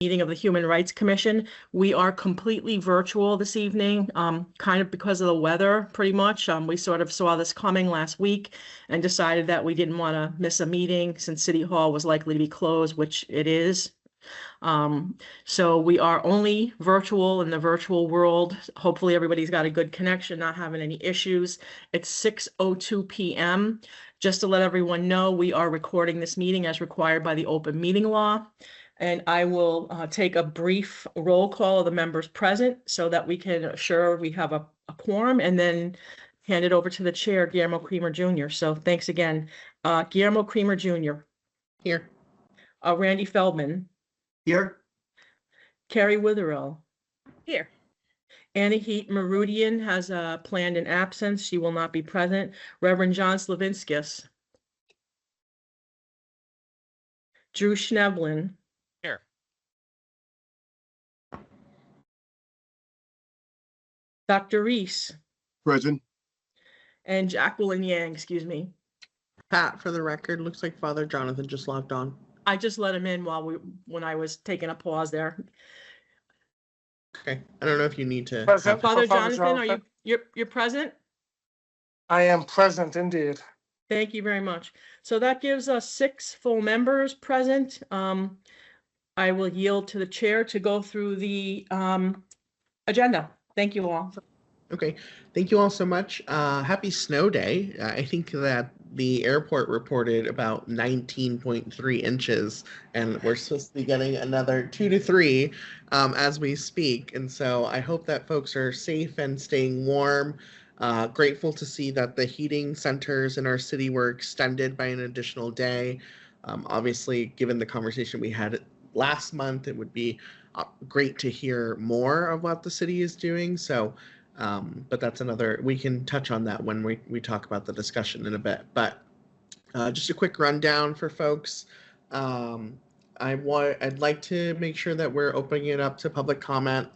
meeting of the Human Rights Commission. We are completely virtual this evening, kind of because of the weather, pretty much. We sort of saw this coming last week and decided that we didn't want to miss a meeting since City Hall was likely to be closed, which it is. So we are only virtual in the virtual world. Hopefully everybody's got a good connection, not having any issues. It's 6:02 p.m. Just to let everyone know, we are recording this meeting as required by the open meeting law. And I will take a brief roll call of the members present so that we can assure we have a quorum, and then hand it over to the chair, Guillermo Creamer Jr. So thanks again. Guillermo Creamer Jr. Here. Randy Feldman. Here. Carrie Witherill. Here. Annie Heat Merudian has planned an absence. She will not be present. Reverend John Slavinskis. Drew Schneblin. Here. Dr. Reese. Present. And Jacqueline Yang, excuse me. Pat, for the record, looks like Father Jonathan just logged on. I just let him in when I was taking a pause there. Okay. I don't know if you need to. Present. Father Father Jonathan, are you're present? I am present indeed. Thank you very much. So that gives us 6 full members present. I will yield to the chair to go through the agenda. Thank you all. Okay. Thank you all so much. Happy snow day. I think that the airport reported about 19.3 inches, and we're supposed to be getting another 2 to 3 as we speak. And so I hope that folks are safe and staying warm. Grateful to see that the heating centers in our city were extended by an additional day. Obviously, given the conversation we had last month, it would be great to hear more of what the city is doing. So, but that's another, we can touch on that when we talk about the discussion in a bit. But just a quick rundown for folks. I'd like to make sure that we're opening it up to public comment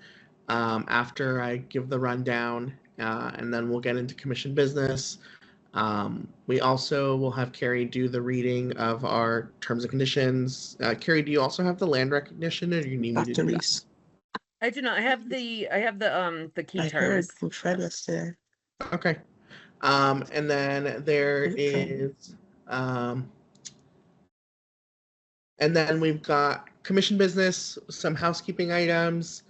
after I give the rundown, and then we'll get into commission business. We also will have Carrie do the reading of our terms and conditions. Carrie, do you also have the land recognition, or do you need me to do that? I do not. I have the key terms. I heard from Fred yesterday. Okay. And then there is and then we've got commission business, some housekeeping items.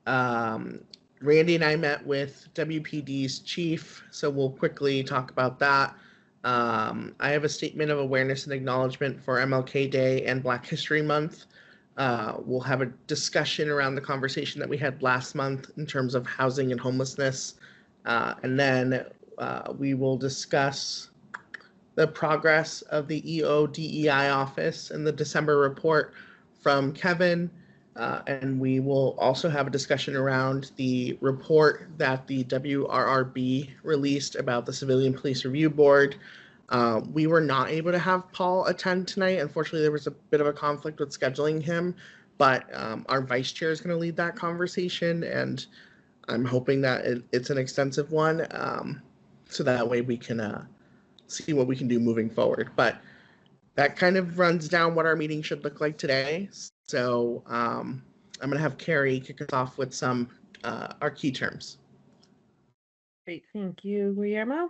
Randy and I met with WPD's chief, so we'll quickly talk about that. I have a statement of awareness and acknowledgement for MLK Day and Black History Month. We'll have a discussion around the conversation that we had last month in terms of housing and homelessness. And then we will discuss the progress of the EODEI office and the December report from Kevin. And we will also have a discussion around the report that the WRRB released about the Civilian Police Review Board. We were not able to have Paul attend tonight. Unfortunately, there was a bit of a conflict with scheduling him, but our vice chair is going to lead that conversation, and I'm hoping that it's an extensive one, so that way we can see what we can do moving forward. But that kind of runs down what our meeting should look like today. So I'm going to have Carrie kick us off with some our key terms. Great, thank you, Guillermo.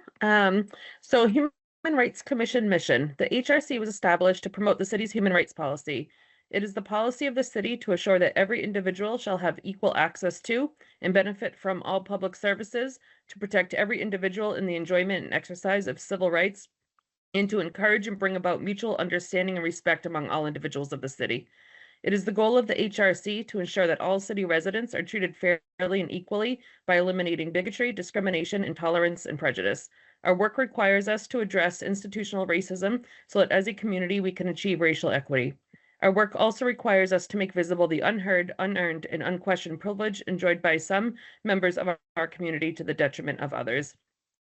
So Human Rights Commission mission. The HRC was established to promote the city's human rights policy. It is the policy of the city to assure that every individual shall have equal access to and benefit from all public services, to protect every individual in the enjoyment and exercise of civil rights, and to encourage and bring about mutual understanding and respect among all individuals of the city. It is the goal of the HRC to ensure that all city residents are treated fairly and equally by eliminating bigotry, discrimination, intolerance, and prejudice. Our work requires us to address institutional racism so that as a community we can achieve racial equity. Our work also requires us to make visible the unheard, unearned, and unquestioned privilege enjoyed by some members of our community to the detriment of others.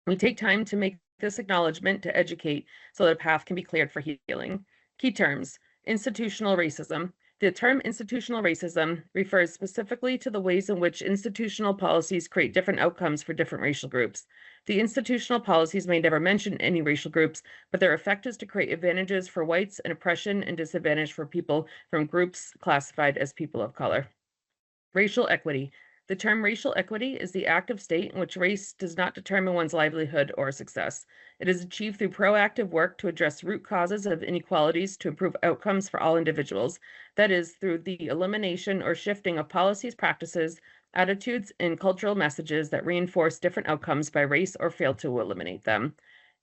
We take time to make this acknowledgement to educate so that a path can be cleared for healing. Key terms: institutional racism. The term institutional racism refers specifically to the ways in which institutional policies create different outcomes for different racial groups. The institutional policies may never mention any racial groups, but their effect is to create advantages for whites and oppression and disadvantage for people from groups classified as people of color. Racial equity. The term racial equity is the active state in which race does not determine one's livelihood or success. It is achieved through proactive work to address root causes of inequalities to improve outcomes for all individuals. That is, through the elimination or shifting of policies, practices, attitudes, and cultural messages that reinforce different outcomes by race or fail to eliminate them.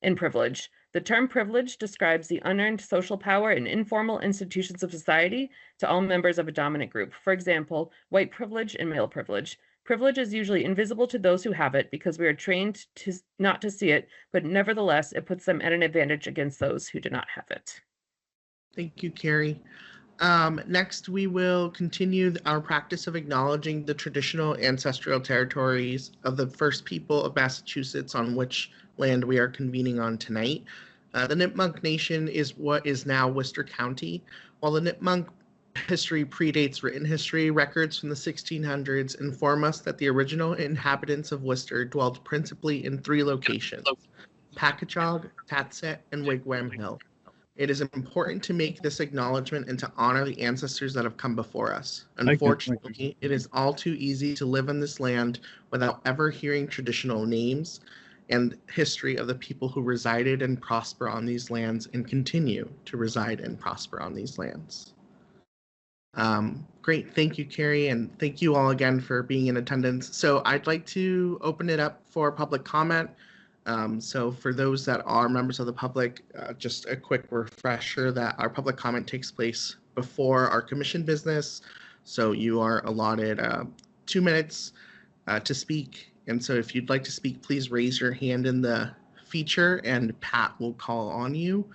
And privilege. The term privilege describes the unearned social power in informal institutions of society to all members of a dominant group. For example, white privilege and male privilege. Privilege is usually invisible to those who have it because we are trained to not to see it, but nevertheless, it puts them at an advantage against those who do not have it. Thank you, Carrie. Next, we will continue our practice of acknowledging the traditional ancestral territories of the first people of Massachusetts on which land we are convening on tonight. The Nipmuc Nation is what is now Worcester County. While the Nipmuc history predates written history, records from the 1600s inform us that the original inhabitants of Worcester dwelled principally in 3 locations: Packagug, Tatset, and Wigwam Hill. It is important to make this acknowledgement and to honor the ancestors that have come before us. Unfortunately, it is all too easy to live on this land without ever hearing traditional names and history of the people who resided and prosper on these lands and continue to reside and prosper on these lands. Great, thank you, Carrie, and thank you all again for being in attendance. So I'd like to open it up for public comment. So for those that are members of the public, just a quick refresher that our public comment takes place before our commission business. So you are allotted 2 minutes to speak. And so if you'd like to speak, please raise your hand in the feature and Pat will call on you.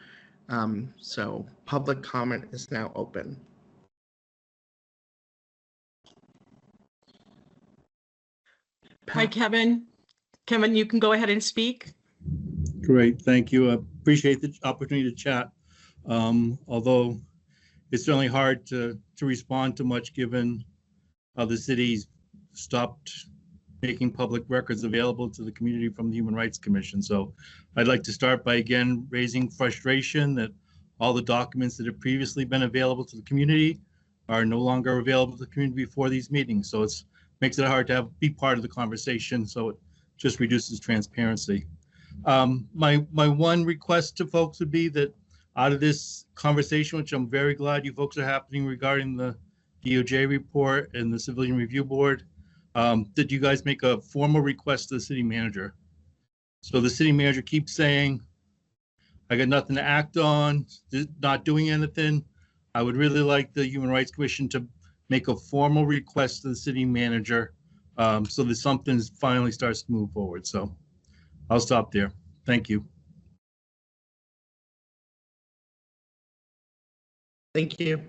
So public comment is now open. Hi, Kevin. Kevin, you can go ahead and speak. Great, thank you. I appreciate the opportunity to chat. Although it's certainly hard to respond to much given how the city's stopped making public records available to the community from the Human Rights Commission. So I'd like to start by again raising frustration that all the documents that have previously been available to the community are no longer available to the community before these meetings. So it makes it hard to be part of the conversation. So it just reduces transparency. My one request to folks would be that out of this conversation, which I'm very glad you folks are happening regarding the DOJ report and the Civilian Review Board, that you guys make a formal request to the city manager. So the city manager keeps saying, I got nothing to act on, not doing anything. I would really like the Human Rights Commission to make a formal request to the city manager so that something finally starts to move forward. So I'll stop there. Thank you. Thank you.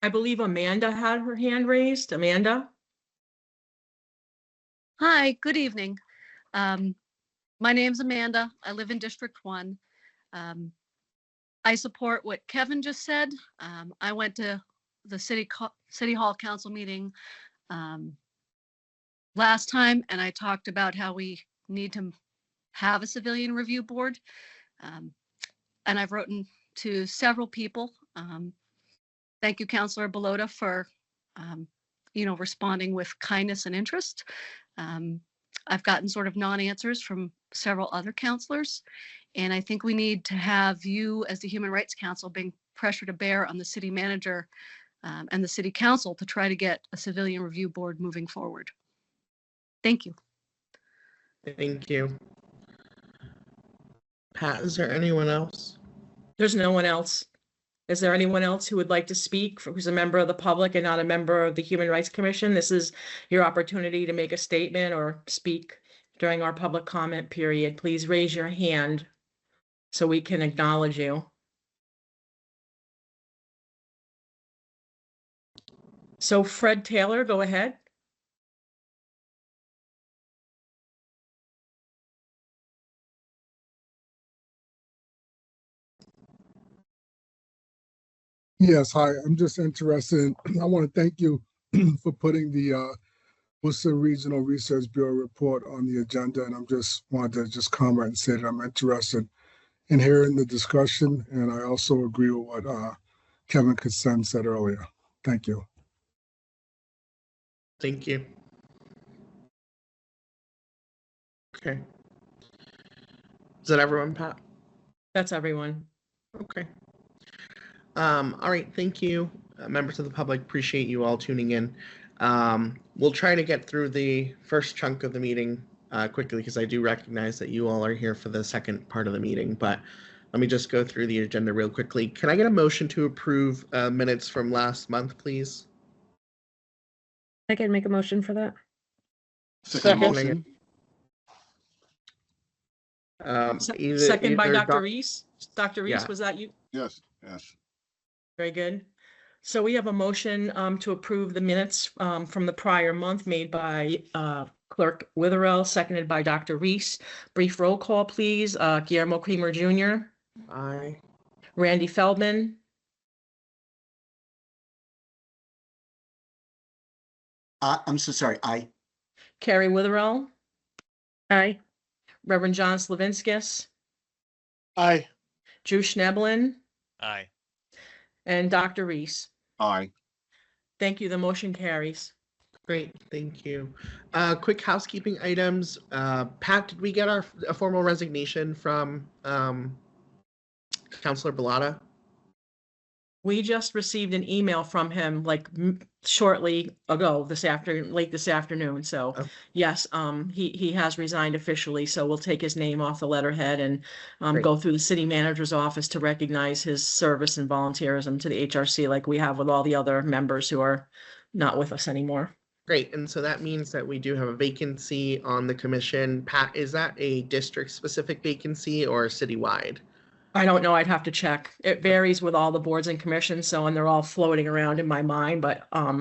I believe Amanda had her hand raised. Amanda? Hi, good evening. My name's Amanda. I live in District 1. I support what Kevin just said. I went to the City Hall Council meeting last time, and I talked about how we need to have a civilian review board. And I've written to several people. Thank you, Councilor Balota, for responding with kindness and interest. I've gotten sort of non-answers from several other councilors, and I think we need to have you as the Human Rights Council bring pressure to bear on the city manager and the city council to try to get a civilian review board moving forward. Thank you. Thank you. Pat, is there anyone else? There's no one else. Is there anyone else who would like to speak who's a member of the public and not a member of the Human Rights Commission? This is your opportunity to make a statement or speak during our public comment period. Please raise your hand so we can acknowledge you. So Fred Taylor, go ahead. Yes, hi. I'm just interested. I want to thank you for putting the Worcester Regional Research Bureau report on the agenda, and I'm just wanted to just comment and say that I'm interested in hearing the discussion, and I also agree with what Kevin Consent said earlier. Thank you. Thank you. Okay. Is that everyone, Pat? That's everyone. Okay. All right, thank you, members of the public. Appreciate you all tuning in. We'll try to get through the first chunk of the meeting quickly because I do recognize that you all are here for the second part of the meeting, but let me just go through the agenda real quickly. Can I get a motion to approve minutes from last month, please? I can make a motion for that. Second. Motion. Second by either Dr. Reese. Dr. Reese, Yeah. was that you? Yes, yes. Very good. So we have a motion to approve the minutes from the prior month made by Clerk Witherell, seconded by Dr. Reese. Brief roll call, please. Guillermo Creamer Jr., Aye. Randy Feldman, I'm so sorry. Carrie Witherell, Aye. Reverend John Slavinskis, Aye. Drew Schneblin, Aye. and Dr. Reese. Aye. Thank you. The motion carries. Great, thank you. Quick housekeeping items. Pat, did we get a formal resignation from Counselor Bellata? We just received an email from him like shortly ago late this afternoon. So Oh. yes, he has resigned officially. So we'll take his name off the letterhead and Great. go through the city manager's office to recognize his service and volunteerism to the HRC like we have with all the other members who are not with us anymore. Great, and so that means that we do have a vacancy on the commission. Pat, is that a district-specific vacancy or citywide? I don't know. I'd have to check. It varies with all the boards and commissions. So, and they're all floating around in my mind, but I'll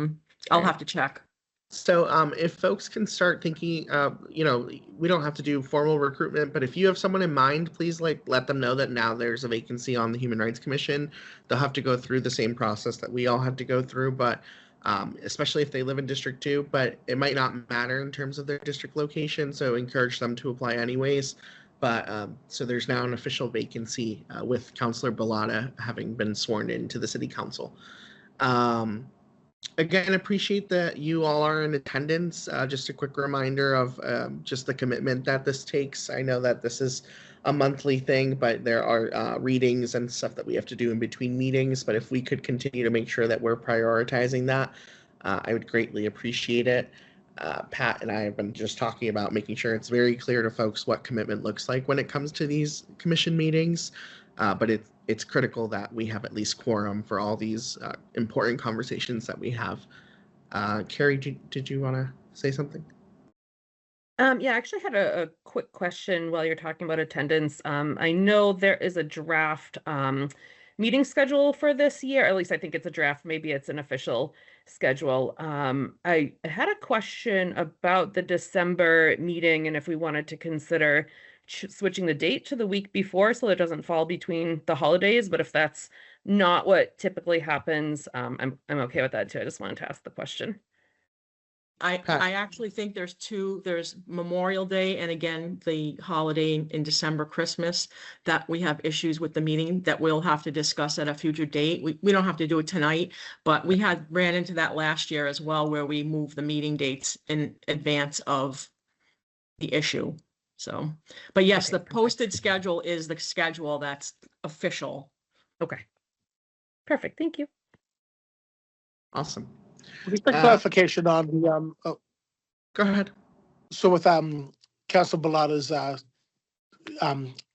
Right. have to check. So if folks can start thinking, we don't have to do formal recruitment, but if you have someone in mind, please let them know that now there's a vacancy on the Human Rights Commission. They'll have to go through the same process that we all had to go through, but especially if they live in District 2, but it might not matter in terms of their district location, so encourage them to apply anyways. But so there's now an official vacancy with Counselor Bellata having been sworn into the City Council. Again, appreciate that you all are in attendance. Just a quick reminder of just the commitment that this takes. I know that this is a monthly thing, but there are readings and stuff that we have to do in between meetings. But if we could continue to make sure that we're prioritizing that, I would greatly appreciate it. Pat and I have been just talking about making sure it's very clear to folks what commitment looks like when it comes to these commission meetings. But it's critical that we have at least quorum for all these important conversations that we have. Carrie, did you want to say something? Yeah, I actually had a quick question while you're talking about attendance. I know there is a draft meeting schedule for this year, or at least I think it's a draft, maybe it's an official schedule. I had a question about the December meeting and if we wanted to consider switching the date to the week before so it doesn't fall between the holidays, but if that's not what typically happens, I'm okay with that too. I just wanted to ask the question. I actually think there's Memorial Day and again, the holiday in December, Christmas, that we have issues with the meeting that we'll have to discuss at a future date. We don't have to do it tonight, but we ran into that last year as well, where we moved the meeting dates in advance of the issue. So, but yes, Okay, the posted schedule is the schedule that's official. Okay. Perfect. Thank you. Awesome. Just a clarification on the, Go ahead. so with Council Bellata's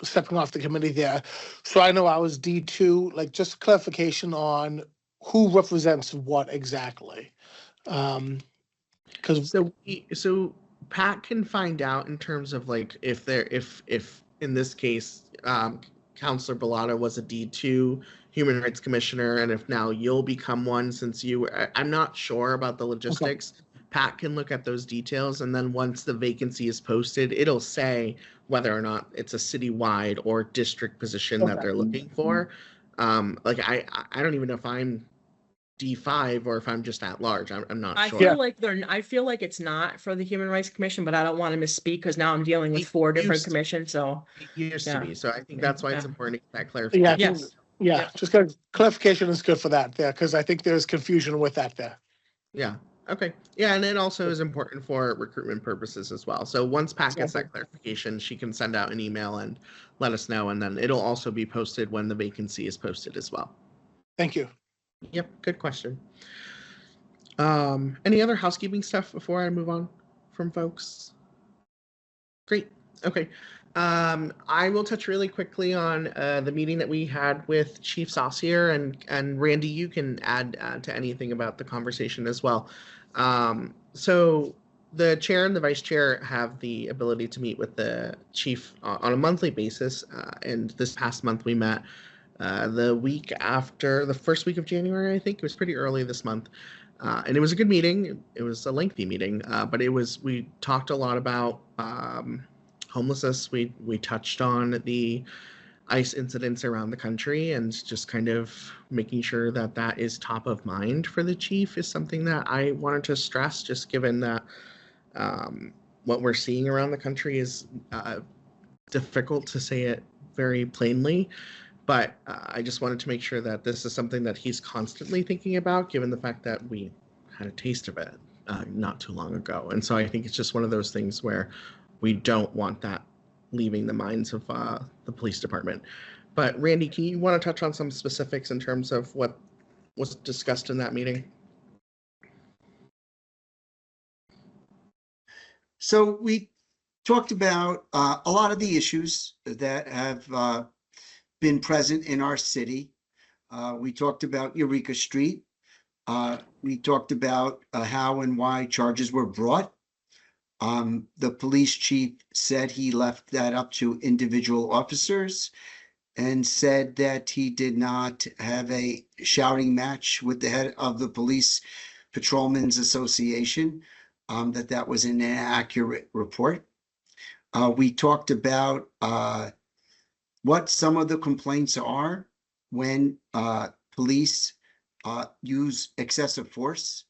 stepping off the committee there. So I know I was D2, like just clarification on who represents what exactly. Because So Pat can find out in terms of like if in this case Counselor Bellata was a D2 Human Rights Commissioner, and if now you'll become one since I'm not sure about the logistics. Okay. Pat can look at those details, and then once the vacancy is posted, it'll say whether or not it's a citywide or district position that they're looking for. Like I don't even know if I'm D5 or if I'm just at large. I'm not I sure. feel like I feel like it's not for the Human Rights Commission, but I don't want to misspeak because now I'm dealing with It 4 different used to- commissions, so. It used to Yeah. be. So I think that's why it's Yeah. important to get that Yeah, clarification. I think- Yes. yeah, Yep. just clarification is good for that there, because I think there's confusion with that there. Yeah. Okay. Yeah, and it also is important for recruitment purposes as well. So once Pat gets that clarification, she can send out an email and let us know, and then it'll also be posted when the vacancy is posted as well. Thank you. Yep, good question. Any other housekeeping stuff before I move on from folks? Great. Okay. I will touch really quickly on the meeting that we had with Chief Saucier, and Randy, you can add to anything about the conversation as well. So the chair and the vice chair have the ability to meet with the chief on a monthly basis, and this past month we met the week after the first week of January. I think it was pretty early this month. And it was a good meeting. It was a lengthy meeting, but we talked a lot about homelessness. We touched on the ICE incidents around the country, and just kind of making sure that that is top of mind for the chief is something that I wanted to stress, just given that what we're seeing around the country is difficult, to say it very plainly. But I just wanted to make sure that this is something that he's constantly thinking about, given the fact that we had a taste of it not too long ago. And so I think it's just one of those things where we don't want that leaving the minds of the police department. But Randy, can you want to touch on some specifics in terms of what was discussed in that meeting? So we talked about a lot of the issues that have been present in our city. We talked about Eureka Street. We talked about how and why charges were brought. The police chief said he left that up to individual officers, and said that he did not have a shouting match with the head of the Police Patrolmen's Association, that was an inaccurate report. We talked about what some of the complaints are when police use excessive force,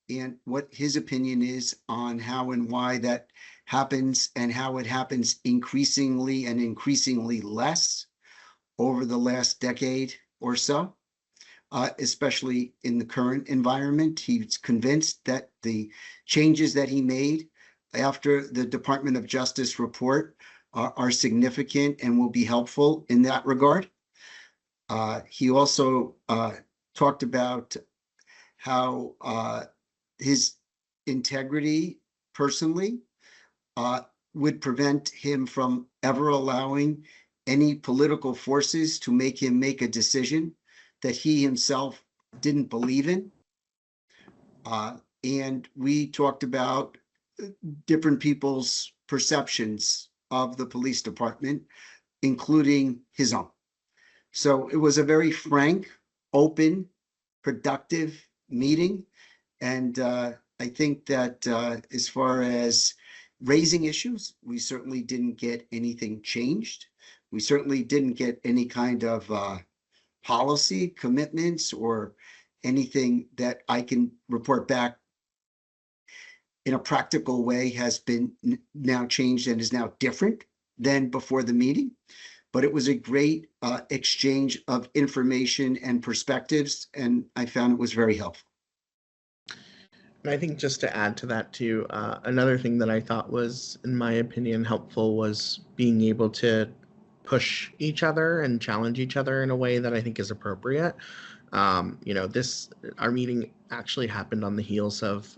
and what his opinion is on how and why that happens, and how it happens increasingly and increasingly less over the last decade or so, especially in the current environment. He's convinced that the changes that he made after the Department of Justice report are significant and will be helpful in that regard. He also talked about how his integrity personally would prevent him from ever allowing any political forces to make him make a decision that he himself didn't believe in. And we talked about different people's perceptions of the police department, including his own. So it was a very frank, open, productive meeting. And I think that as far as raising issues, we certainly didn't get anything changed. We certainly didn't get any kind of policy commitments or anything that I can report back in a practical way has been now changed and is now different than before the meeting. But it was a great exchange of information and perspectives, and I found it was very helpful. And I think just to add to that too, another thing that I thought was, in my opinion, helpful was being able to push each other and challenge each other in a way that I think is appropriate. Our meeting actually happened on the heels of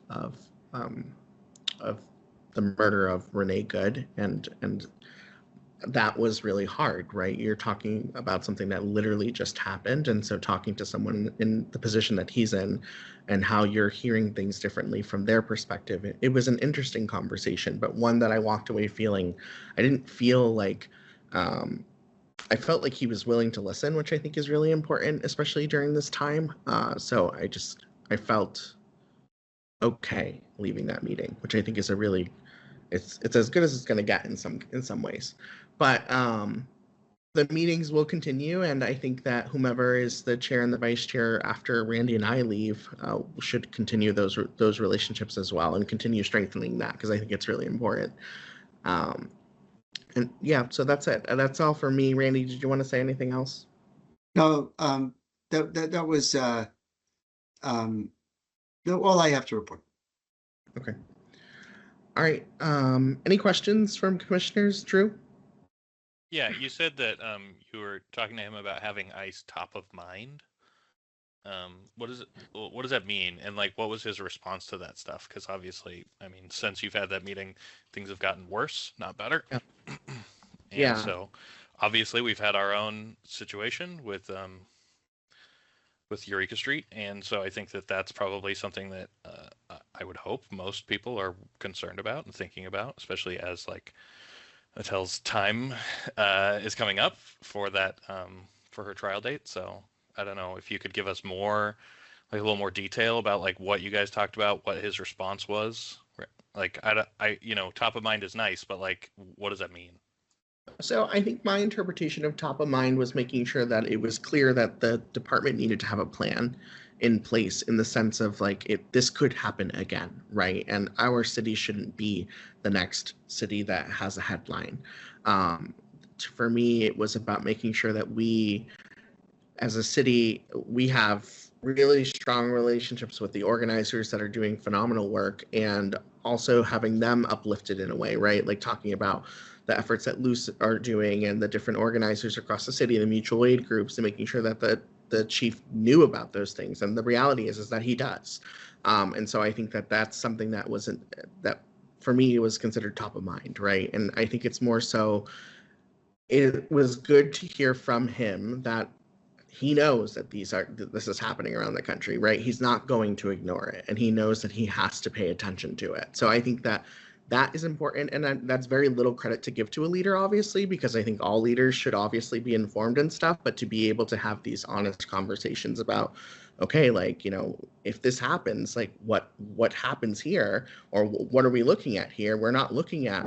the murder of Renee Good, and that was really hard, right? You're talking about something that literally just happened, and so talking to someone in the position that he's in and how you're hearing things differently from their perspective, it was an interesting conversation, but one that I walked away feeling, I didn't feel like I felt like he was willing to listen, which I think is really important, especially during this time. So I felt okay leaving that meeting, which I think is it's as good as it's going to get in some ways. But the meetings will continue, and I think that whomever is the chair and the vice chair after Randy and I leave should continue those relationships as well and continue strengthening that, because I think it's really important. And yeah, so that's it. That's all for me. Randy, did you want to say anything else? No, that was all I have to report. Okay. All right. Any questions from commissioners? Drew? Yeah, you said that you were talking to him about having ICE top of mind. What does that mean? And like, what was his response to that stuff? Because obviously, I mean, since you've had that meeting, things have gotten worse, not better. Yeah. And Yeah. so obviously we've had our own situation with Eureka Street. And so I think that that's probably something that I would hope most people are concerned about and thinking about, especially as like Attel's time is coming up for that for her trial date. So I don't know if you could give us more, like a little more detail about like what you guys talked about, what his response was. Like I top of mind is nice, but like what does that mean? So I think my interpretation of top of mind was making sure that it was clear that the department needed to have a plan in place, in the sense of like, this could happen again, right? And our city shouldn't be the next city that has a headline. For me, it was about making sure that we, as a city, we have really strong relationships with the organizers that are doing phenomenal work, and also having them uplifted in a way, right? Like talking about the efforts that Luce are doing and the different organizers across the city, the mutual aid groups, and making sure that the chief knew about those things. And the reality is that he does. And so I think that that's something that that for me was considered top of mind, right? And I think it's more so, it was good to hear from him that he knows that this is happening around the country, right? He's not going to ignore it, and he knows that he has to pay attention to it. So I think that is important, and that's very little credit to give to a leader, obviously, because I think all leaders should obviously be informed and stuff, but to be able to have these honest conversations about, okay, like, if this happens, like what happens here, or what are we looking at here? We're not looking at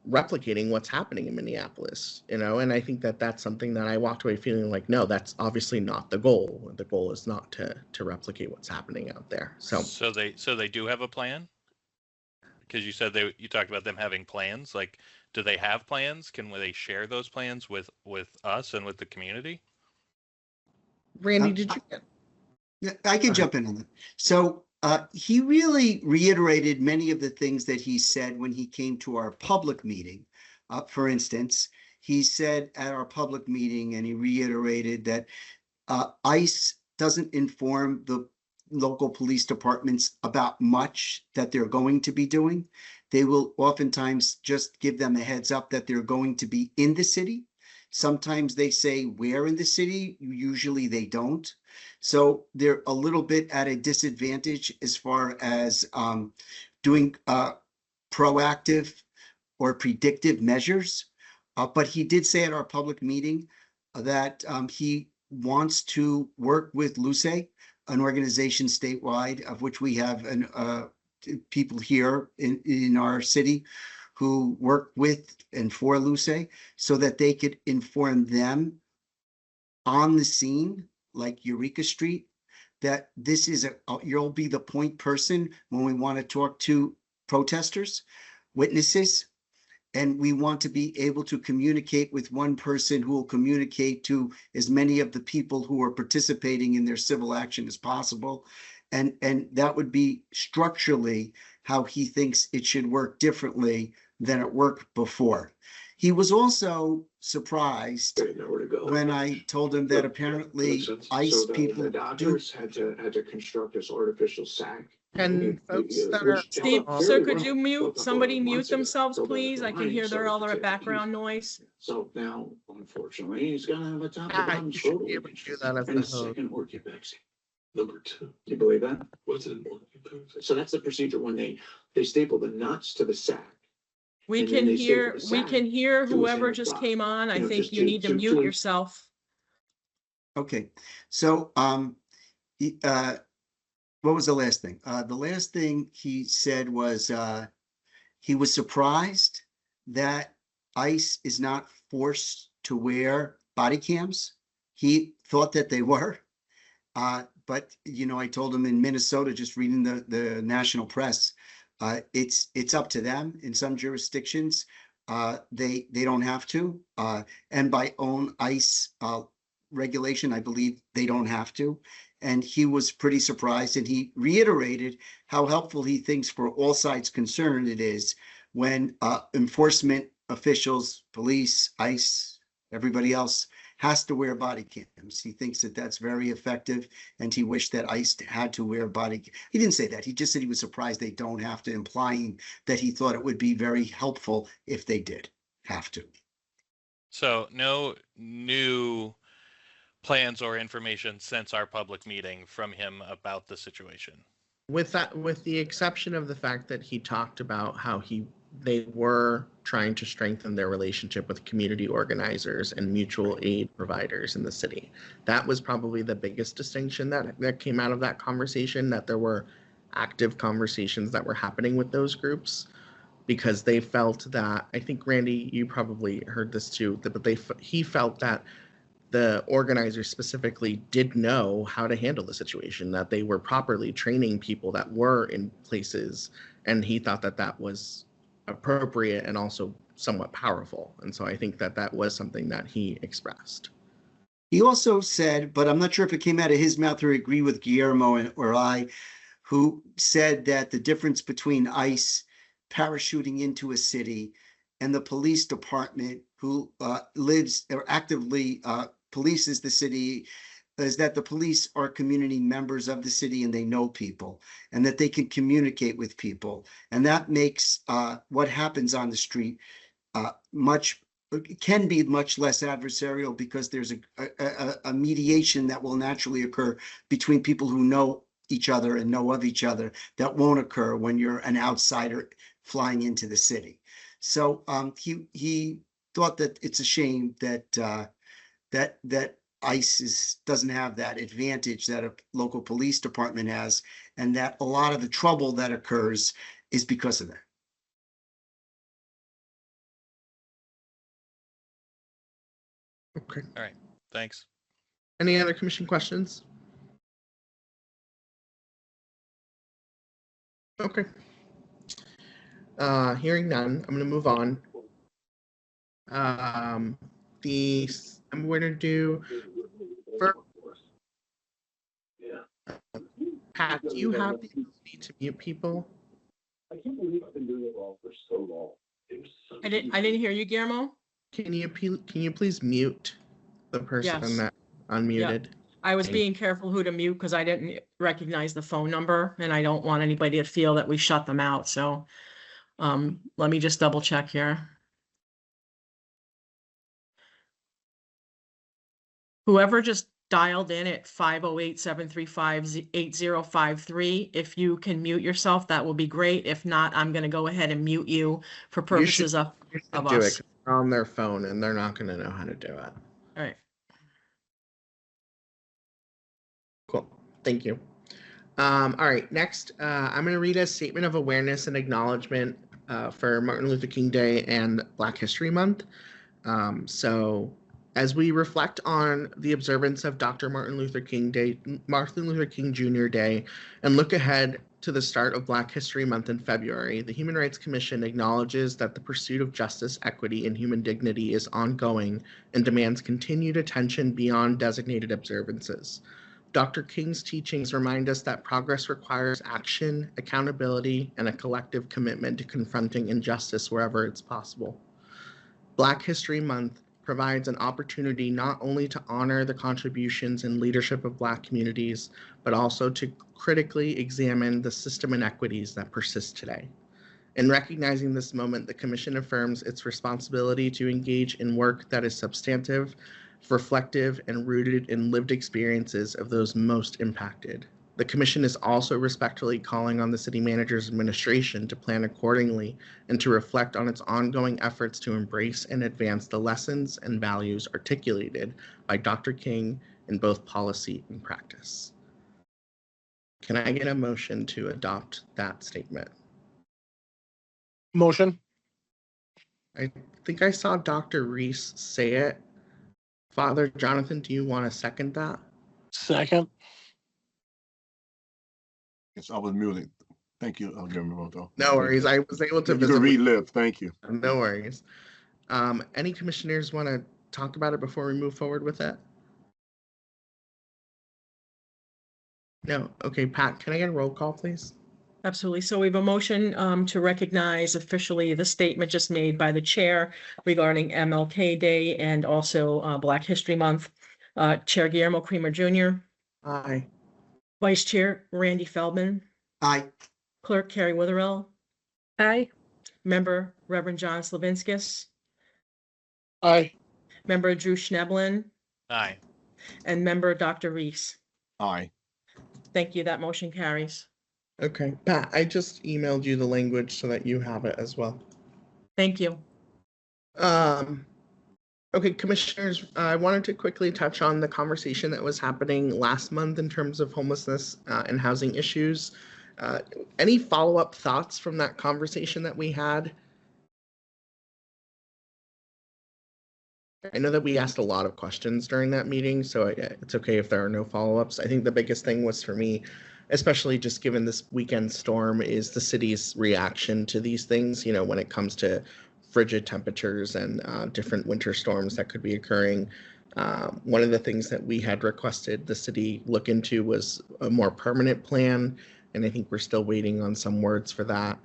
replicating what's happening in Minneapolis, and I think that that's something that I walked away feeling like, no, that's obviously not the goal. The goal is not to replicate what's happening out there. So they do have a plan? Because you said you talked about them having plans. Like, do they have plans? Can they share those plans with us and with the community? Randy, did you get? Yeah, I can jump in on that. So he really reiterated many of the things that he said when he came to our public meeting. For instance, he said at our public meeting, and he reiterated that ICE doesn't inform the local police departments about much that they're going to be doing. They will oftentimes just give them a heads up that they're going to be in the city. Sometimes they say where in the city, usually they don't. So they're a little bit at a disadvantage as far as doing proactive or predictive measures. But he did say at our public meeting that he wants to work with Luce, an organization statewide, of which we have people here in our city who work with and for Luce, so that they could inform them on the scene, like Eureka Street, that this is you'll be the point person when we want to talk to protesters, witnesses, and we want to be able to communicate with one person who will communicate to as many of the people who are participating in their civil action as possible. And that would be structurally how he thinks it should work differently than it worked before. He was also surprised when I told him that apparently ICE people the Dodgers had to construct this artificial sack. And folks that are Steve, sir, could you somebody mute themselves, please? I can hear all their background noise. So now, unfortunately, he's gonna have a top Yeah, of bottom you should photo. be able to do that as And a a host. second orchid vaccine. Number 2. You believe that? What's an orchid vaccine? So that's the procedure when they staple the nuts to the sack. We And then can they staple hear, the we sack can hear to a whoever center just block. came on. I You know, think just you need to mute to- yourself. Okay, so what was the last thing? The last thing he said was he was surprised that ICE is not forced to wear body cams. He thought that they were. But, you know, I told him in Minnesota, just reading the national press, it's up to them. In some jurisdictions, they don't have to. And by own ICE regulation, I believe they don't have to. And he was pretty surprised, and he reiterated how helpful he thinks for all sides concerned it is when enforcement officials, police, ICE, everybody else has to wear body cams. He thinks that that's very effective, and he wished that ICE had to wear He didn't say that. He just said he was surprised they don't have to, implying that he thought it would be very helpful if they did have to. So no new plans or information since our public meeting from him about the situation. With the exception of the fact that he talked about how they were trying to strengthen their relationship with community organizers and mutual aid providers in the city. That was probably the biggest distinction that came out of that conversation, that there were active conversations that were happening with those groups, because they felt that, I think, Randy, you probably heard this too, but he felt that the organizers specifically did know how to handle the situation, that they were properly training people that were in places, and he thought that that was appropriate and also somewhat powerful. And so I think that that was something that he expressed. He also said, but I'm not sure if it came out of his mouth or agree with Guillermo or I, who said that the difference between ICE parachuting into a city and the police department who lives or actively polices the city is that the police are community members of the city and they know people and that they can communicate with people. And that makes what happens on the street can be much less adversarial, because there's a mediation that will naturally occur between people who know each other and know of each other that won't occur when you're an outsider flying into the city. So he thought that it's a shame that that ICE doesn't have that advantage that a local police department has, and that a lot of the trouble that occurs is because of that. Okay. All right. Thanks. Any other commission questions? Okay. Hearing none, I'm going to move on. I'm going to do first. Pat, do you have the ability to mute people? I can't believe I've been doing it wrong for so long. I didn't hear you, Guillermo. Can you please mute the person Yes. that unmuted? I was being careful who to mute because I didn't recognize the phone number, and I don't want anybody to feel that we shut them out. So let me just double check here. Whoever just dialed in at 508-735-8053, if you can mute yourself, that will be great. If not, I'm going to go ahead and mute you for purposes of do it, us. 'cause they're on their phone and they're not going to know how to do it. All right. Cool. Thank you. All right. Next, I'm going to read a statement of awareness and acknowledgement for Martin Luther King Day and Black History Month. So as we reflect on the observance of Martin Luther King Jr. Day, and look ahead to the start of Black History Month in February, the Human Rights Commission acknowledges that the pursuit of justice, equity, and human dignity is ongoing and demands continued attention beyond designated observances. Dr. King's teachings remind us that progress requires action, accountability, and a collective commitment to confronting injustice wherever it's possible. Black History Month provides an opportunity not only to honor the contributions and leadership of Black communities, but also to critically examine the system inequities that persist today. In recognizing this moment, the Commission affirms its responsibility to engage in work that is substantive, reflective, and rooted in lived experiences of those most impacted. The Commission is also respectfully calling on the City Manager's administration to plan accordingly and to reflect on its ongoing efforts to embrace and advance the lessons and values articulated by Dr. King in both policy and practice. Can I get a motion to adopt that statement? Motion. I think I saw Dr. Reese say it. Father Jonathan, do you want to second that? Second. Yes, I was muted. Thank you, Chairman Roto. No worries. I was able to You can visit. relive. Thank you. No worries. Any commissioners want to talk about it before we move forward with it? No. Okay, Pat, can I get a roll call, please? Absolutely. So we have a motion to recognize officially the statement just made by the chair regarding MLK Day and also Black History Month. Chair Guillermo Creamer Jr., Aye. Vice Chair Randy Feldman, Aye. Clerk Carrie Witherell, Aye. Member Reverend John Slavinskis, Aye. Member Drew Schneblin, Aye. and Member Dr. Reese. Aye. Thank you. That motion carries. Okay, Pat, I just emailed you the language so that you have it as well. Thank you. Okay, commissioners, I wanted to quickly touch on the conversation that was happening last month in terms of homelessness and housing issues. Any follow-up thoughts from that conversation that we had? I know that we asked a lot of questions during that meeting, so it's okay if there are no follow-ups. I think the biggest thing was for me, especially just given this weekend storm, is the city's reaction to these things, you know, when it comes to frigid temperatures and different winter storms that could be occurring. One of the things that we had requested the city look into was a more permanent plan, and I think we're still waiting on some words for that.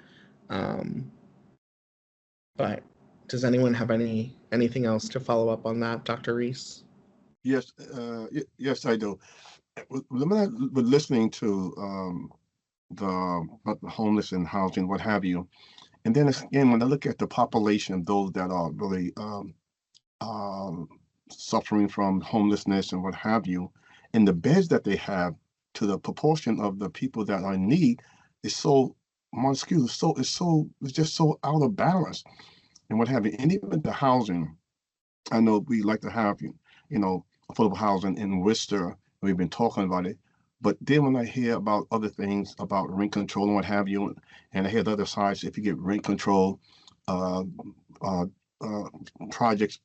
But does anyone have anything else to follow up on that, Dr. Reese? Yes, yes, I do. When I was listening to the homeless and housing, what have you, and then again, when I look at the population of those that are really suffering from homelessness and what have you, and the beds that they have to the proportion of the people that are in need is so minuscule, it's just so out of balance and what have you. And even the housing, I know we like to have, you know, affordable housing in Worcester. We've been talking about it. But then when I hear about other things about rent control and what have you, and I hear the other sides, if you get rent control, projects,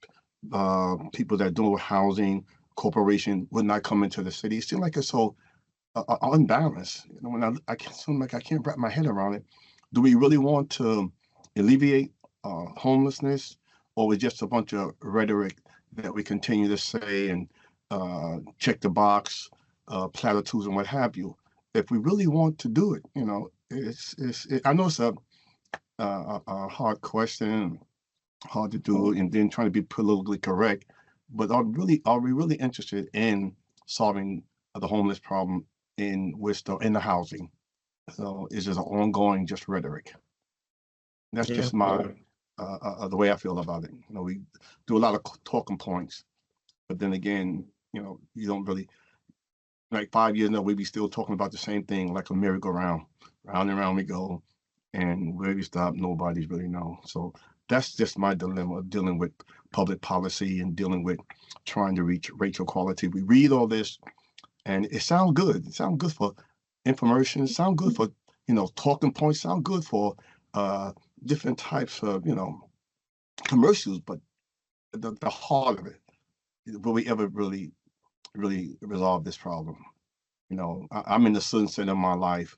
people that do housing, corporation would not come into the city. It seems like it's so unbalanced. You know, when I can't wrap my head around it. Do we really want to alleviate homelessness, or is just a bunch of rhetoric that we continue to say and check the box, platitudes and what have you? If we really want to do it, you know, I know it's a hard question, hard to do, and then trying to be politically correct. But are we really interested in solving the homeless problem in Worcester, in the housing? So it's just an ongoing just rhetoric. That's just my the way I feel about it. You know, we do a lot of talking points, but then again, you know, you don't really, like 5 years now, we be still talking about the same thing, like a merry-go-round, round and round we go, and where we stop, nobody's really know. So that's just my dilemma of dealing with public policy and dealing with trying to reach racial equality. We read all this, and it sounds good. It sounds good for information. It sounds good for, you know, talking points. Sound good for different types of, you know, commercials. But the heart of it, will we ever really resolve this problem? You know, I'm in the sunset of my life,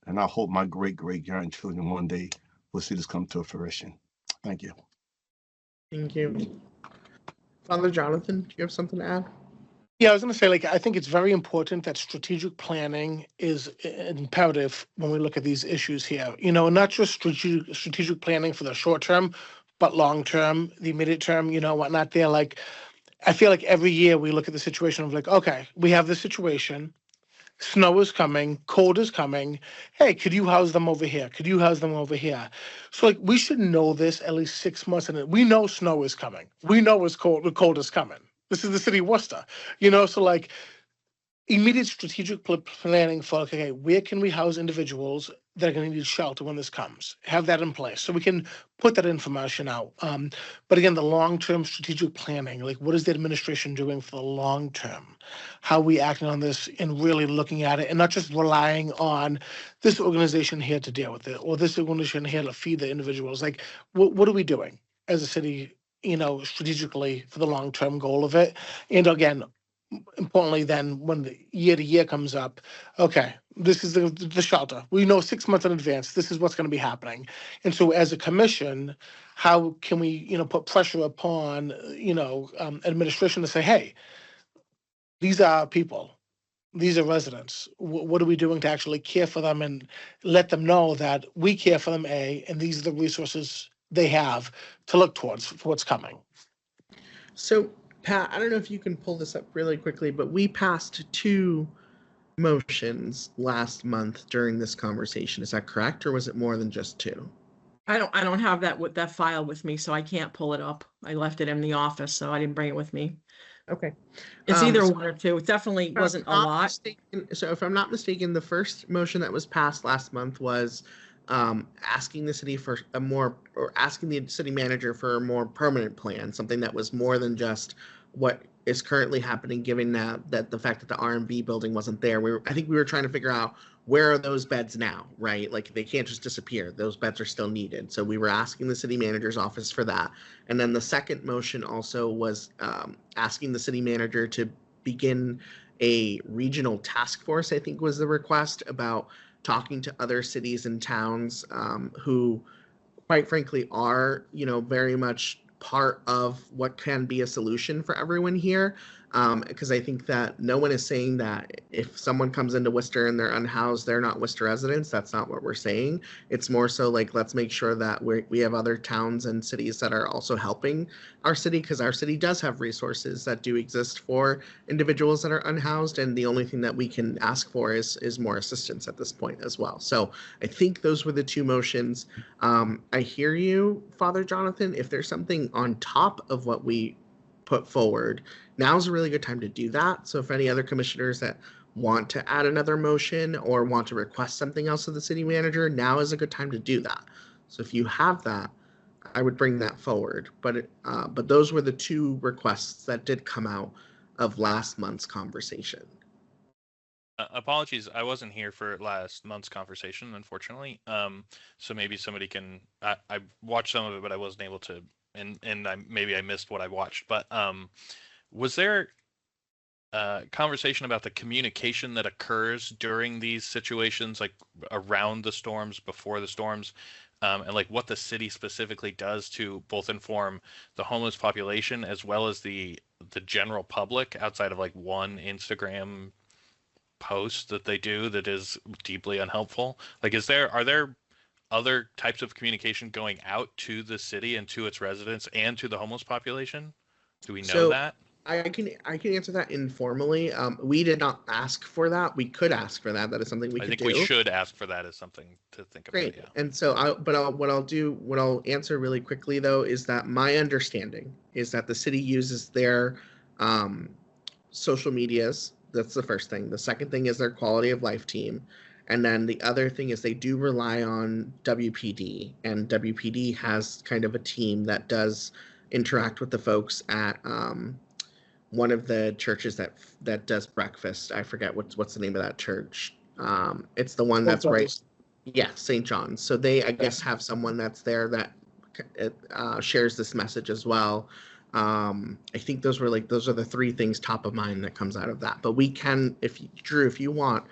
and I hope my great-great-grandchildren one day will see this come to fruition. Thank you. Thank you. Father Jonathan, do you have something to add? Yeah, I was going to say, like, I think it's very important that strategic planning is imperative when we look at these issues here. You know, not just strategic planning for the short term, but long term, the immediate term, you know, whatnot there. Like, I feel like every year we look at the situation of like, okay, we have this situation. Snow is coming, cold is coming. Hey, could you house them over here? Could you house them over here? So like we should know this at least 6 months in. We know snow is coming. We know it's cold. The cold is coming. This is the city of Worcester, you know. So like immediate strategic planning for okay, where can we house individuals that are going to need shelter when this comes? Have that in place so we can put that information out. But again, the long-term strategic planning, like what is the administration doing for the long term? How are we acting on this and really looking at it and not just relying on this organization here to deal with it or this organization here to feed the individuals? Like, what are we doing as a city strategically for the long-term goal of it. And again, importantly, then when the year to year comes up, okay, this is the shelter. We know 6 months in advance, this is what's going to be happening. And so as a commission, how can we, put pressure upon, administration to say, hey, these are our people. These are residents. What are we doing to actually care for them and let them know that we care for them, and these are the resources they have to look towards for what's coming. So, Pat, I don't know if you can pull this up really quickly, but we passed 2 motions last month during this conversation. Is that correct, or was it more than just 2? I don't have that file with me, so I can't pull it up. I left it in the office, so I didn't bring it with me. Okay. It's either so- 1 or 2. It definitely If I'm wasn't a not lot. mistaken- So if I'm not mistaken, the first motion that was passed last month was asking the city for asking the city manager for a more permanent plan, something that was more than just what is currently happening, given that the fact that the R&B building wasn't there. I think we were trying to figure out, where are those beds now, right? Like, they can't just disappear. Those beds are still needed. So we were asking the city manager's office for that. And then the second motion also was asking the city manager to begin a regional task force, I think was the request, about talking to other cities and towns who, quite frankly, are, very much part of what can be a solution for everyone here. Because I think that no one is saying that if someone comes into Worcester and they're unhoused, they're not Worcester residents. That's not what we're saying. It's more so like, let's make sure that we have other towns and cities that are also helping our city, because our city does have resources that do exist for individuals that are unhoused. And the only thing that we can ask for is more assistance at this point as well. So I think those were the 2 motions. I hear you, Father Jonathan. If there's something on top of what we put forward, now's a really good time to do that. So if any other commissioners that want to add another motion or want to request something else of the city manager, now is a good time to do that. So if you have that, I would bring that forward. But those were the 2 requests that did come out of last month's conversation. Apologies, I wasn't here for last month's conversation, unfortunately. So maybe somebody can. I watched some of it, but I wasn't able to, and maybe I missed what I watched. But was there conversation about the communication that occurs during these situations, like around the storms, before the storms, and like what the city specifically does to both inform the homeless population as well as the general public, outside of like one Instagram post that they do that is deeply unhelpful? Like, are there other types of communication going out to the city and to its residents and to the homeless population? Do we know So, that? I can answer that informally. We did not ask for that. We could ask for that. That is something we I could think do. we should ask for that as something to think about. Great. Yeah. And so, what I'll answer really quickly though is that my understanding is that the city uses their social medias. That's the first thing. The second thing is their quality of life team. And then the other thing is they do rely on WPD, and WPD has kind of a team that does interact with the folks at one of the churches that does breakfast. I forget what's the name of that church. It's the one that's right. Yeah, St. John's. So they, I guess, have someone that's there that shares this message as well. I think those are the 3 things top of mind that comes out of that. But we can, Drew, if you want,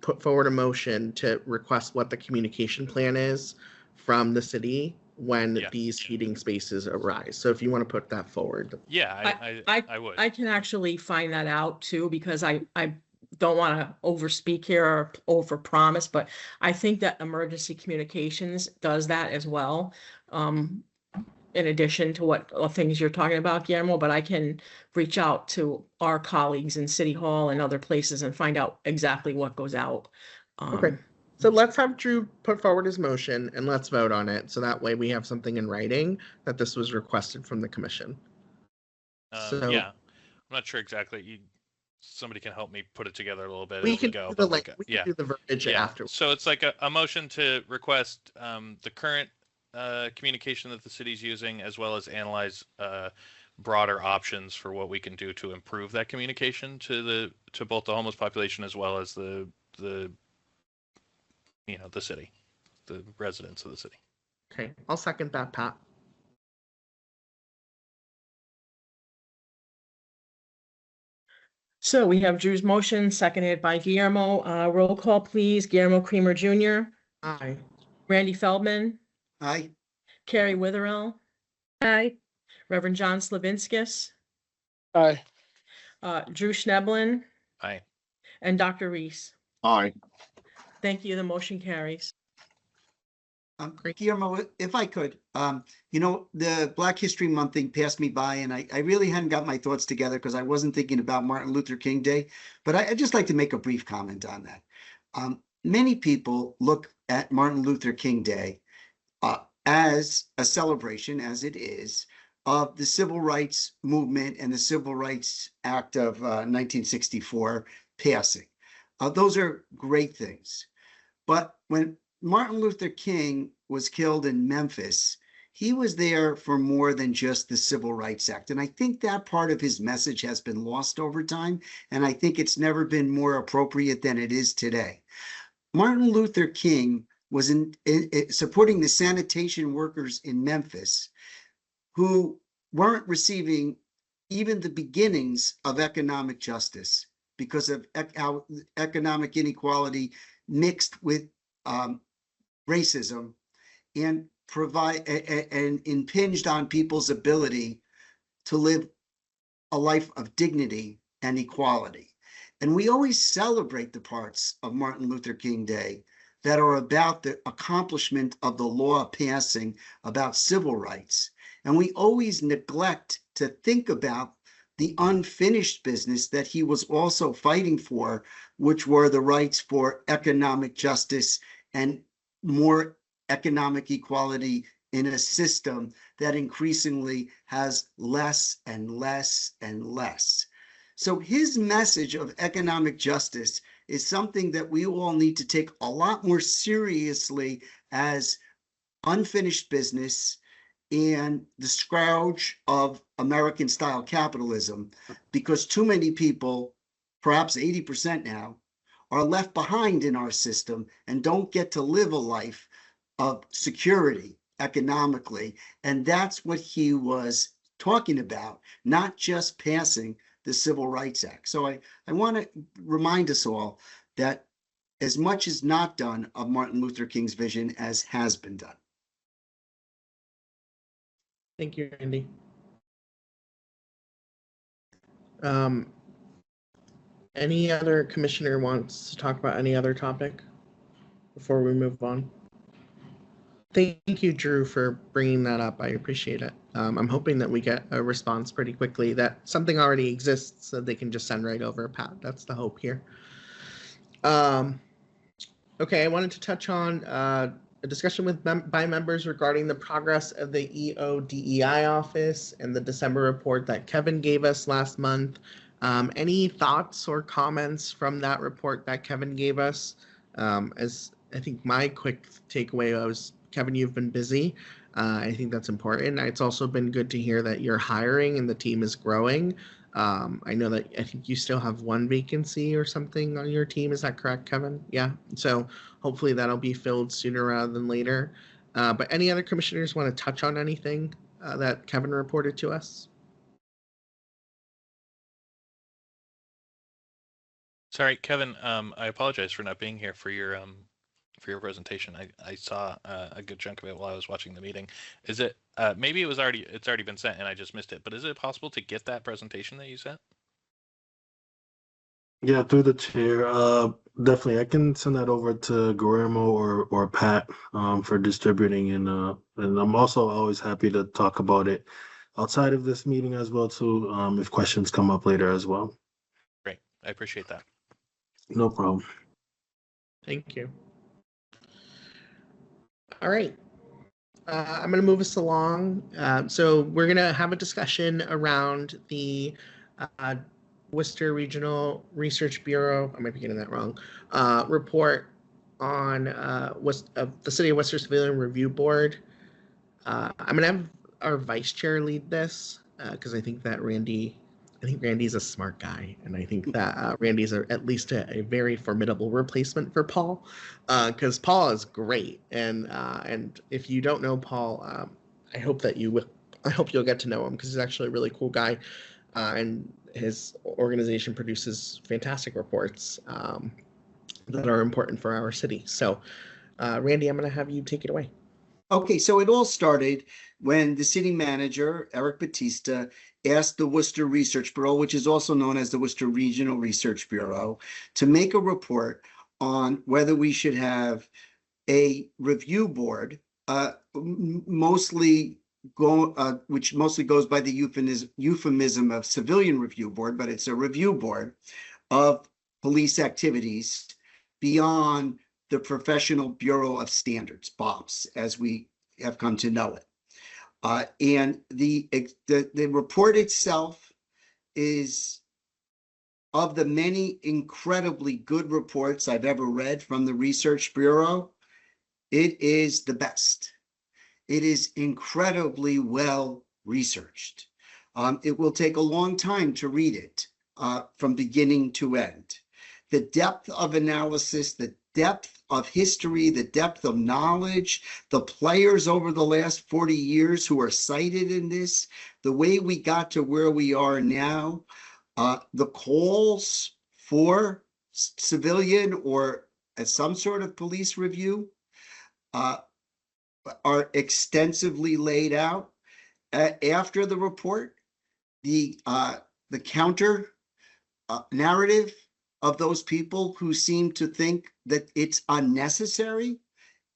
put forward a motion to request what the communication plan is from the city when these heating spaces arise. So if you want to put that forward. Yeah, I would. I can actually find that out too, because I don't want to overspeak here or overpromise, but I think that emergency communications does that as well. In addition to what things you're talking about, Guillermo, but I can reach out to our colleagues in City Hall and other places and find out exactly what goes out. Okay. So let's have Drew put forward his motion and let's vote on it. So that way we have something in writing that this was requested from the commission. Yeah, I'm not sure exactly. Somebody can help me put it together a little bit. We as can go, do but we can do the verbiage after. So it's like a motion to request the current communication that the city's using, as well as analyze broader options for what we can do to improve that communication to both the homeless population as well as the city, the residents of the city. Okay, I'll second that, Pat. So we have Drew's motion, seconded by Guillermo. Roll call, please. Guillermo Creamer Jr., Aye. Randy Feldman, Aye. Carrie Witherell, Aye. Reverend John Slavinskis, Aye. Drew Schneblin, Aye. and Dr. Reese. Aye. Thank you. The motion carries. Guillermo, if I could, the Black History Month thing passed me by, and I really hadn't got my thoughts together because I wasn't thinking about Martin Luther King Day, but I'd just like to make a brief comment on that. Many people look at Martin Luther King Day as a celebration, as it is, of the Civil Rights Movement and the Civil Rights Act of 1964 passing. Those are great things. But when Martin Luther King was killed in Memphis, he was there for more than just the Civil Rights Act. And I think that part of his message has been lost over time. And I think it's never been more appropriate than it is today. Martin Luther King was supporting the sanitation workers in Memphis who weren't receiving even the beginnings of economic justice because of how economic inequality mixed with racism and impinged on people's ability to live a life of dignity and equality. And we always celebrate the parts of Martin Luther King Day that are about the accomplishment of the law passing about civil rights. And we always neglect to think about the unfinished business that he was also fighting for, which were the rights for economic justice and more economic equality in a system that increasingly has less and less and less. So his message of economic justice is something that we all need to take a lot more seriously as unfinished business and the scourge of American style capitalism, because too many people, perhaps 80% now, are left behind in our system and don't get to live a life of security economically. And that's what he was talking about, not just passing the Civil Rights Act. So I want to remind us all that as much is not done of Martin Luther King's vision as has been done. Thank you, Randy. Any other commissioner wants to talk about any other topic before we move on? Thank you, Drew, for bringing that up. I appreciate it. I'm hoping that we get a response pretty quickly, that something already exists so they can just send right over, Pat. That's the hope here. Okay, I wanted to touch on a discussion by members regarding the progress of the EODEI office and the December report that Kevin gave us last month. Any thoughts or comments from that report that Kevin gave us? As I think my quick takeaway was, Kevin, you've been busy. I think that's important. It's also been good to hear that you're hiring and the team is growing. I know that I think you still have one vacancy or something on your team. Is that correct, Kevin? Yeah. So hopefully that'll be filled sooner rather than later. But any other commissioners want to touch on anything that Kevin reported to us? Sorry, Kevin. I apologize for not being here for your presentation. I saw a good chunk of it while I was watching the meeting. Is it maybe it's already been sent and I just missed it, but is it possible to get that presentation that you sent? Yeah, through the chair. Definitely, I can send that over to Guillermo or Pat for distributing, and I'm also always happy to talk about it outside of this meeting as well too. If questions come up later as well. Great, I appreciate that. No problem. Thank you. All right. I'm going to move us along. So we're going to have a discussion around the Worcester Regional Research Bureau, I might be getting that wrong, report on the City of Worcester Civilian Review Board. I'm going to have our vice chair lead this because I think Randy's a smart guy, and I think that Randy's at least a very formidable replacement for Paul, because Paul is great, and if you don't know Paul, I hope you'll get to know him because he's actually a really cool guy, and his organization produces fantastic reports that are important for our city. So, Randy, I'm going to have you take it away. Okay, so it all started when the city manager, Eric Batista, asked the Worcester Research Bureau, which is also known as the Worcester Regional Research Bureau, to make a report on whether we should have a review board, which mostly goes by the euphemism of civilian review board, but it's a review board of police activities beyond the Professional Bureau of Standards, BOPS, as we have come to know it. And the report itself is, of the many incredibly good reports I've ever read from the Research Bureau, it is the best. It is incredibly well researched. It will take a long time to read it from beginning to end. The depth of analysis, the depth of history, the depth of knowledge, the players over the last 40 years who are cited in this, the way we got to where we are now, the calls for civilian or some sort of police review are extensively laid out. After the report, the counter narrative of those people who seem to think that it's unnecessary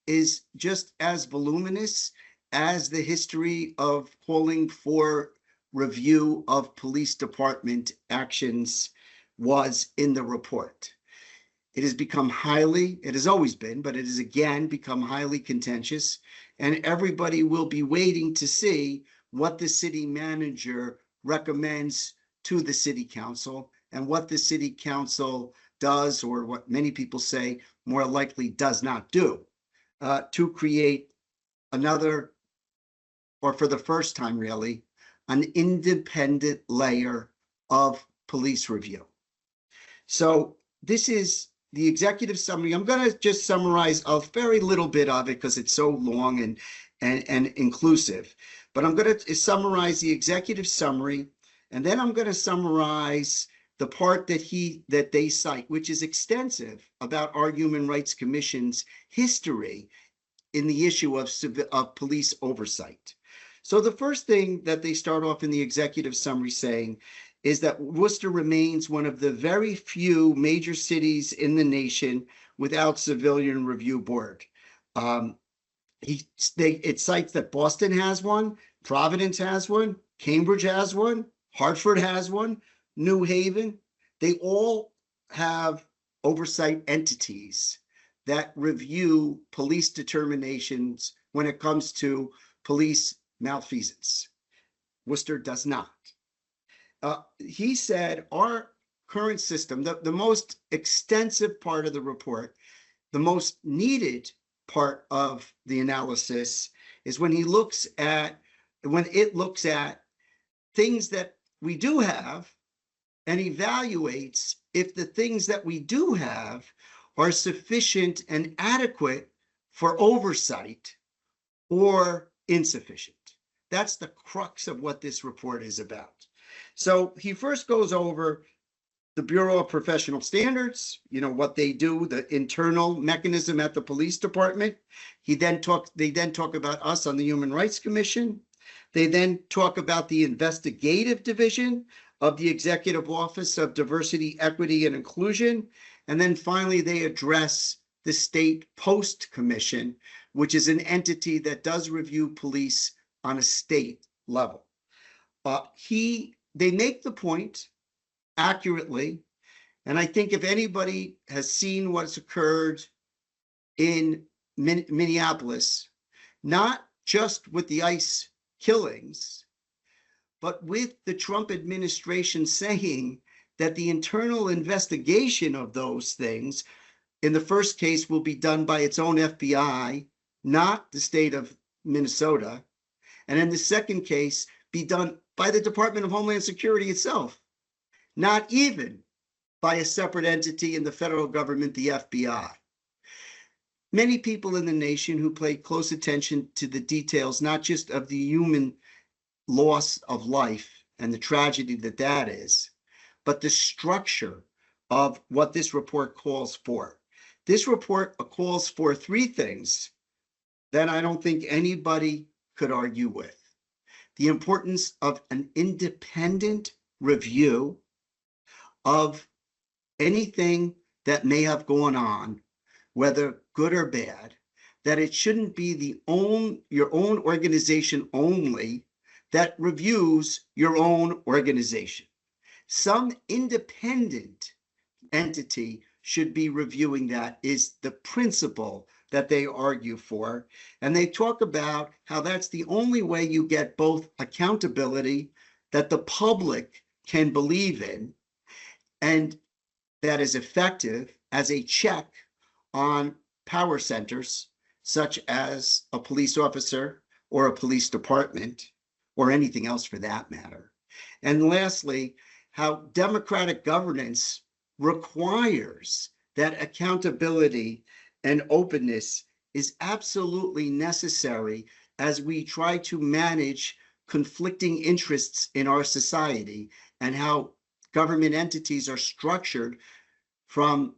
is just as voluminous as the history of calling for review of police department actions was in the report. It has become it has always been, but it has again become highly contentious, and everybody will be waiting to see what the city manager recommends to the city council and what the city council does, or what many people say more likely does not do, to create another, or for the first time really, an independent layer of police review. So this is the executive summary. I'm going to just summarize a very little bit of it because it's so long and inclusive, but I'm going to summarize the executive summary, and then I'm going to summarize the part that they cite, which is extensive, about our Human Rights Commission's history in the issue of police oversight. So the first thing that they start off in the executive summary saying is that Worcester remains one of the very few major cities in the nation without civilian review board. It cites that Boston has one, Providence has one, Cambridge has one, Hartford has one, New Haven. They all have oversight entities that review police determinations when it comes to police malfeasance. Worcester does not. He said our current system, the most extensive part of the report, the most needed part of the analysis, is when it looks at things that we do have and evaluates if the things that we do have are sufficient and adequate for oversight or insufficient. That's the crux of what this report is about. So he first goes over the Bureau of Professional Standards, what they do, the internal mechanism at the police department. They then talk about us on the Human Rights Commission. They then talk about the investigative division of the Executive Office of Diversity, Equity, and Inclusion. And then finally, they address the State Post Commission, which is an entity that does review police on a state level. They make the point accurately, and I think if anybody has seen what's occurred in Minneapolis, not just with the ICE killings, but with the Trump administration saying that the internal investigation of those things, in the first case, will be done by its own FBI, not the state of Minnesota, and in the second case, be done by the Department of Homeland Security itself, not even by a separate entity in the federal government, the FBI. Many people in the nation who pay close attention to the details, not just of the human loss of life and the tragedy that is, but the structure of what this report calls for. This report calls for three things that I don't think anybody could argue with. The importance of an independent review of anything that may have gone on, whether good or bad, that it shouldn't be your own organization only that reviews your own organization. Some independent entity should be reviewing that, is the principle that they argue for. And they talk about how that's the only way you get both accountability that the public can believe in, and that is effective as a check on power centers, such as a police officer or a police department, or anything else for that matter. And lastly, how democratic governance requires that accountability and openness is absolutely necessary as we try to manage conflicting interests in our society, and how government entities are structured from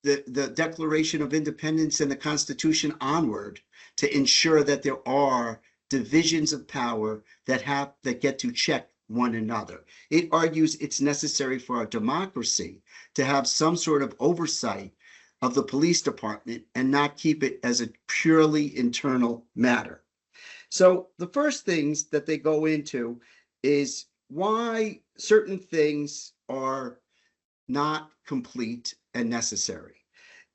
the Declaration of Independence and the Constitution onward to ensure that there are divisions of power that get to check one another. It argues it's necessary for our democracy to have some sort of oversight of the police department and not keep it as a purely internal matter. So the first things that they go into is why certain things are not complete and necessary.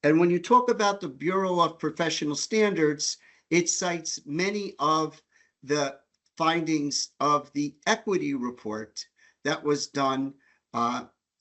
And when you talk about the Bureau of Professional Standards, it cites many of the findings of the equity report that was done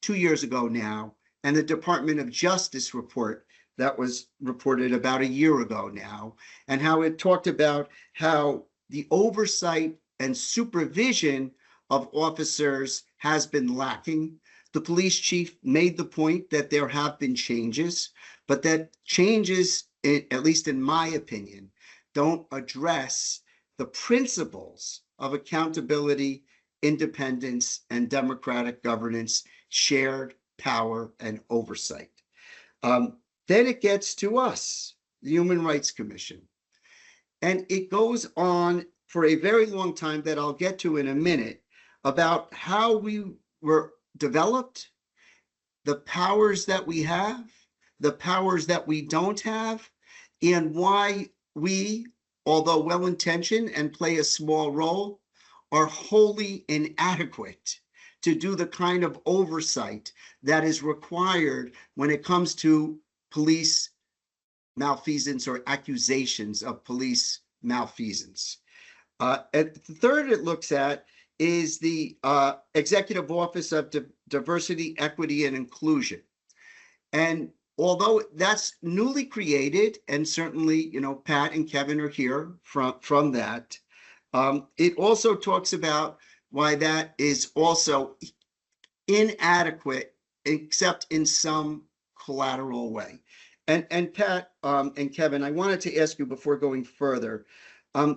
2 years ago now, and the Department of Justice report that was reported about a year ago now, and how it talked about how the oversight and supervision of officers has been lacking. The police chief made the point that there have been changes, but that changes, at least in my opinion, don't address the principles of accountability, independence, and democratic governance, shared power, and oversight. Then it gets to us, the Human Rights Commission. And it goes on for a very long time that I'll get to in a minute about how we were developed, the powers that we have, the powers that we don't have, and why we, although well-intentioned and play a small role, are wholly inadequate to do the kind of oversight that is required when it comes to police malfeasance or accusations of police malfeasance. And the third it looks at is the Executive Office of Diversity, Equity, and Inclusion. And although that's newly created, and certainly, Pat and Kevin are here from that, it also talks about why that is also inadequate, except in some collateral way. And Pat and Kevin, I wanted to ask you before going further,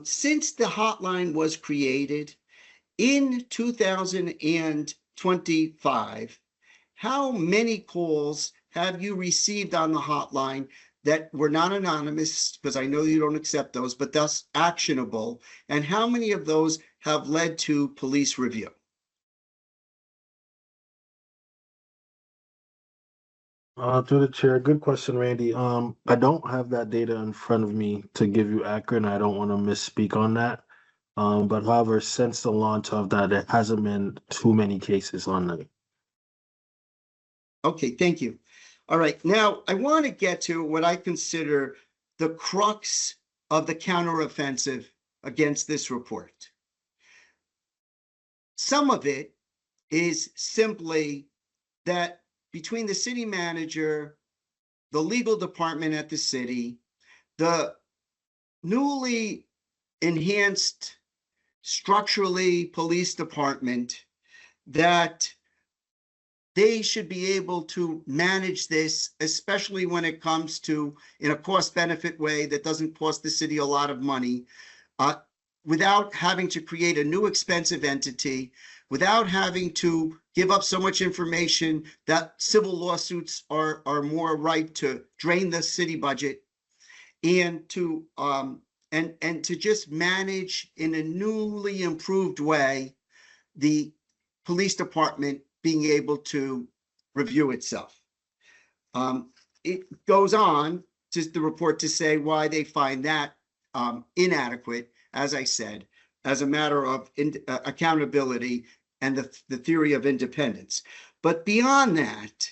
since the hotline was created in 2025, how many calls have you received on the hotline that were not anonymous, because I know you don't accept those, but thus actionable? And how many of those have led to police review? Through the chair, good question, Randy. I don't have that data in front of me to give you accurate, and I don't want to misspeak on that. But however, since the launch of that, there hasn't been too many cases on that. Okay, thank you. All right, now I want to get to what I consider the crux of the counteroffensive against this report. Some of it is simply that between the city manager, the legal department at the city, the newly enhanced structurally police department, that they should be able to manage this, especially when it comes to in a cost-benefit way that doesn't cost the city a lot of money, without having to create a new expensive entity, without having to give up so much information that civil lawsuits are more ripe to drain the city budget, and to to just manage in a newly improved way the police department being able to review itself. It goes on just the report to say why they find that inadequate, as I said, as a matter of accountability and the theory of independence. But beyond that,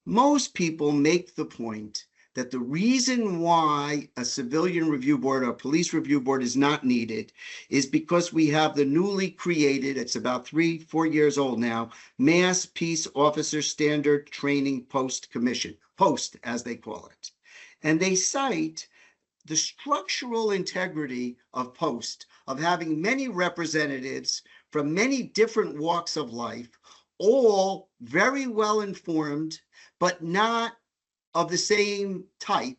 most people make the point that the reason why a civilian review board or a police review board is not needed is because we have the newly created, it's about 3-4 years old now, Mass Peace Officer Standard Training Post Commission, POST as they call it. And they cite the structural integrity of POST, of having many representatives from many different walks of life, all very well informed, but not of the same type,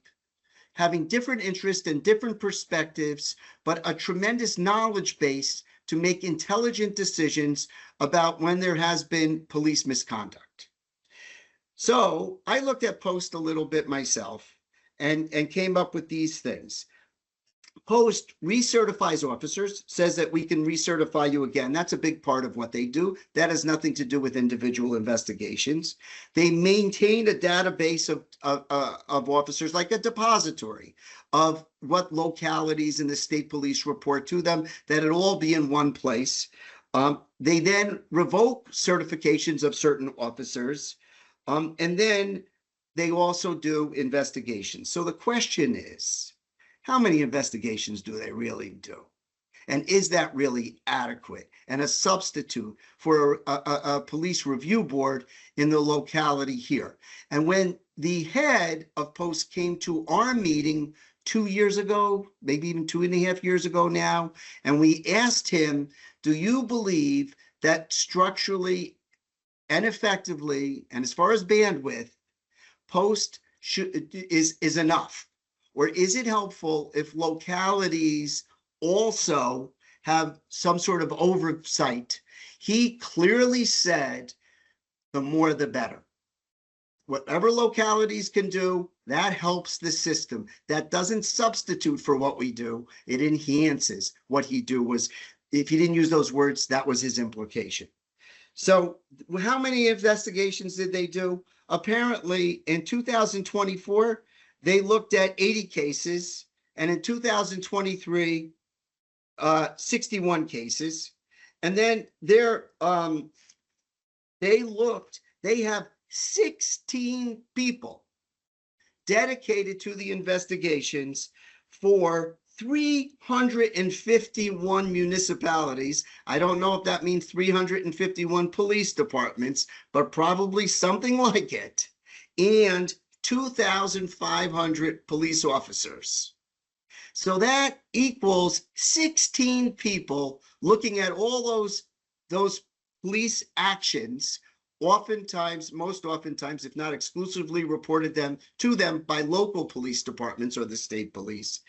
having different interests and different perspectives, but a tremendous knowledge base to make intelligent decisions about when there has been police misconduct. So I looked at POST a little bit myself and came up with these things. POST recertifies officers, says that we can recertify you again. That's a big part of what they do. That has nothing to do with individual investigations. They maintain a database of officers, like a depository of what localities in the state police report to them, that it all be in one place. They then revoke certifications of certain officers, and then they also do investigations. So the question is, how many investigations do they really do? And is that really adequate and a substitute for a police review board in the locality here? And when the head of POST came to our meeting 2 years ago, maybe even 2.5 years ago now, and we asked him, do you believe that structurally and effectively, and as far as bandwidth, POST is enough? Or is it helpful if localities also have some sort of oversight? He clearly said, the more the better. Whatever localities can do, that helps the system. That doesn't substitute for what we do. It enhances what he do. Was, if he didn't use those words, that was his implication. So how many investigations did they do? Apparently in 2024, they looked at 80 cases, and in 2023, 61 cases. And then they have 16 people dedicated to the investigations for 351 municipalities. I don't know if that means 351 police departments, but probably something like it. And 2,500 police officers. So that equals 16 people looking at all those police actions, oftentimes, most oftentimes, if not exclusively, reported to them by local police departments or the state police.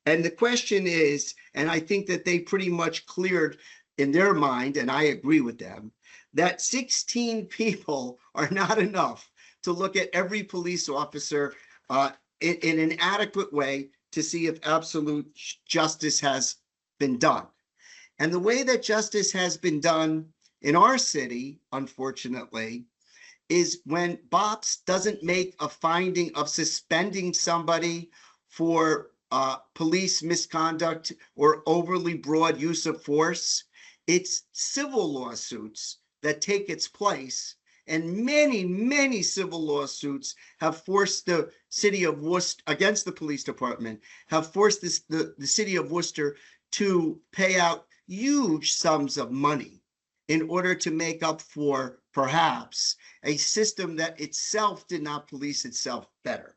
And the question is, and I think that they pretty much cleared in their mind, and I agree with them, that 16 people are not enough to look at every police officer in an adequate way to see if absolute justice has been done. And the way that justice has been done in our city, unfortunately, is when BOPS doesn't make a finding of suspending somebody for police misconduct or overly broad use of force, it's civil lawsuits that take its place. And many, many civil lawsuits have forced the city of Worcester, against the police department, have forced the city of Worcester to pay out huge sums of money in order to make up for, perhaps, a system that itself did not police itself better.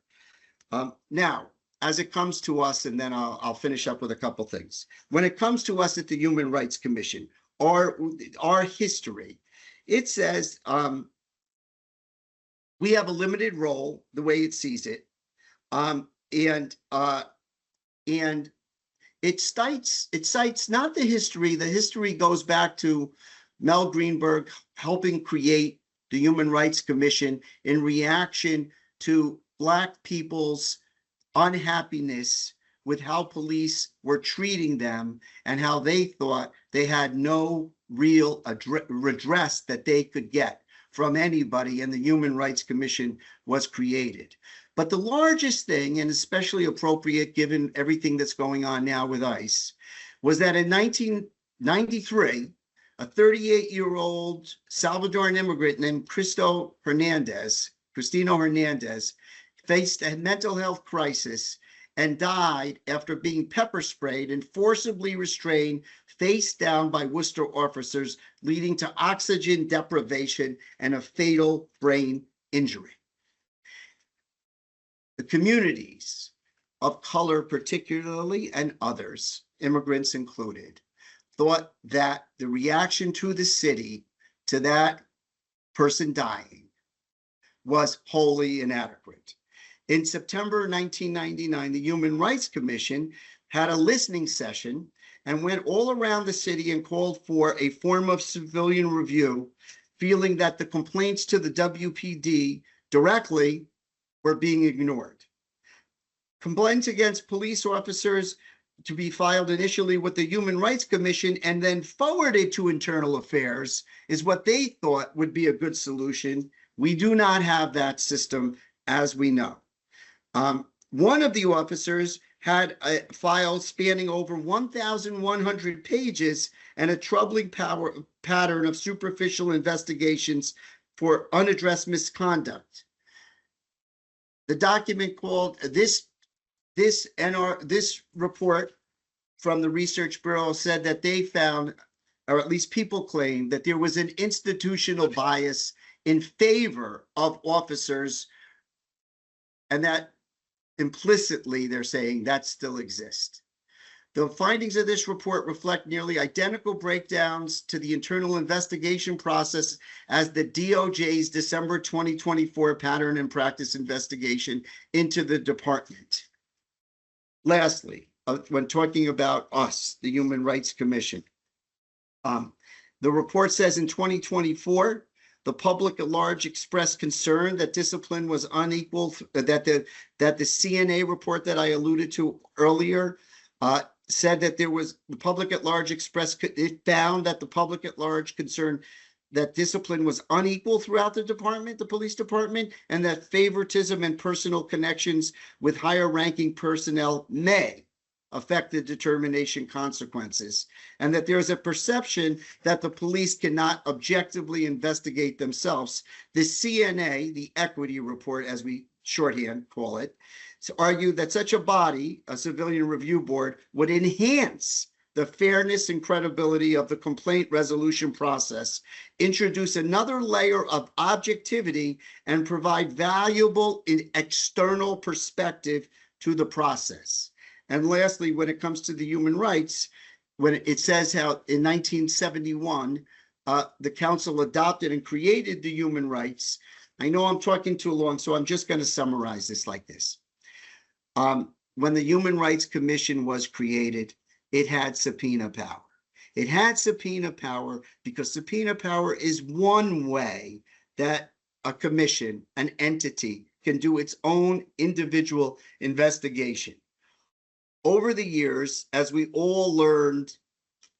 Now, as it comes to us, and then I'll finish up with a couple things. When it comes to us at the Human Rights Commission, our history, it says, we have a limited role, the way it sees it, and it cites not the history. The history goes back to Mel Greenberg, helping create the Human Rights Commission in reaction to Black people's unhappiness with how police were treating them and how they thought they had no real redress that they could get from anybody, and the Human Rights Commission was created. But the largest thing, and especially appropriate given everything that's going on now with ICE, was that in 1993, a 38-year-old Salvadoran immigrant named Cristino Hernandez faced a mental health crisis and died after being pepper sprayed and forcibly restrained face down by Worcester officers, leading to oxygen deprivation and a fatal brain injury. The communities of color particularly, and others, immigrants included, thought that the reaction to the city to that person dying was wholly inadequate. In September 1999, the Human Rights Commission had a listening session and went all around the city and called for a form of civilian review, feeling that the complaints to the WPD directly were being ignored. Complaints against police officers to be filed initially with the Human Rights Commission and then forwarded to Internal Affairs is what they thought would be a good solution. We do not have that system, as we know. One of the officers had a file spanning over 1,100 pages and a troubling pattern of superficial investigations for unaddressed misconduct. The document called this report from the Research Bureau said that they found, or at least people claim, that there was an institutional bias in favor of officers, and that implicitly they're saying that still exists. The findings of this report reflect nearly identical breakdowns to the internal investigation process as the DOJ's December 2024 pattern and practice investigation into the department. Lastly, when talking about us, the Human Rights Commission, the report says in 2024, the public at large expressed concern that discipline was unequal, that the CNA report that I alluded to earlier said that there was, the public at large expressed, it found that the public at large concerned that discipline was unequal throughout the department, the police department, and that favoritism and personal connections with higher ranking personnel may affect the determination consequences, and that there's a perception that the police cannot objectively investigate themselves. The CNA, the equity report, as we shorthand call it, argued that such a body, a civilian review board, would enhance the fairness and credibility of the complaint resolution process, introduce another layer of objectivity, and provide valuable external perspective to the process. And lastly, when it comes to the human rights, when it says how in 1971, the council adopted and created the human rights. I know I'm talking too long, so I'm just going to summarize this like this. When the Human Rights Commission was created, it had subpoena power. It had subpoena power because subpoena power is one way that a commission, an entity, can do its own individual investigation. Over the years, as we all learned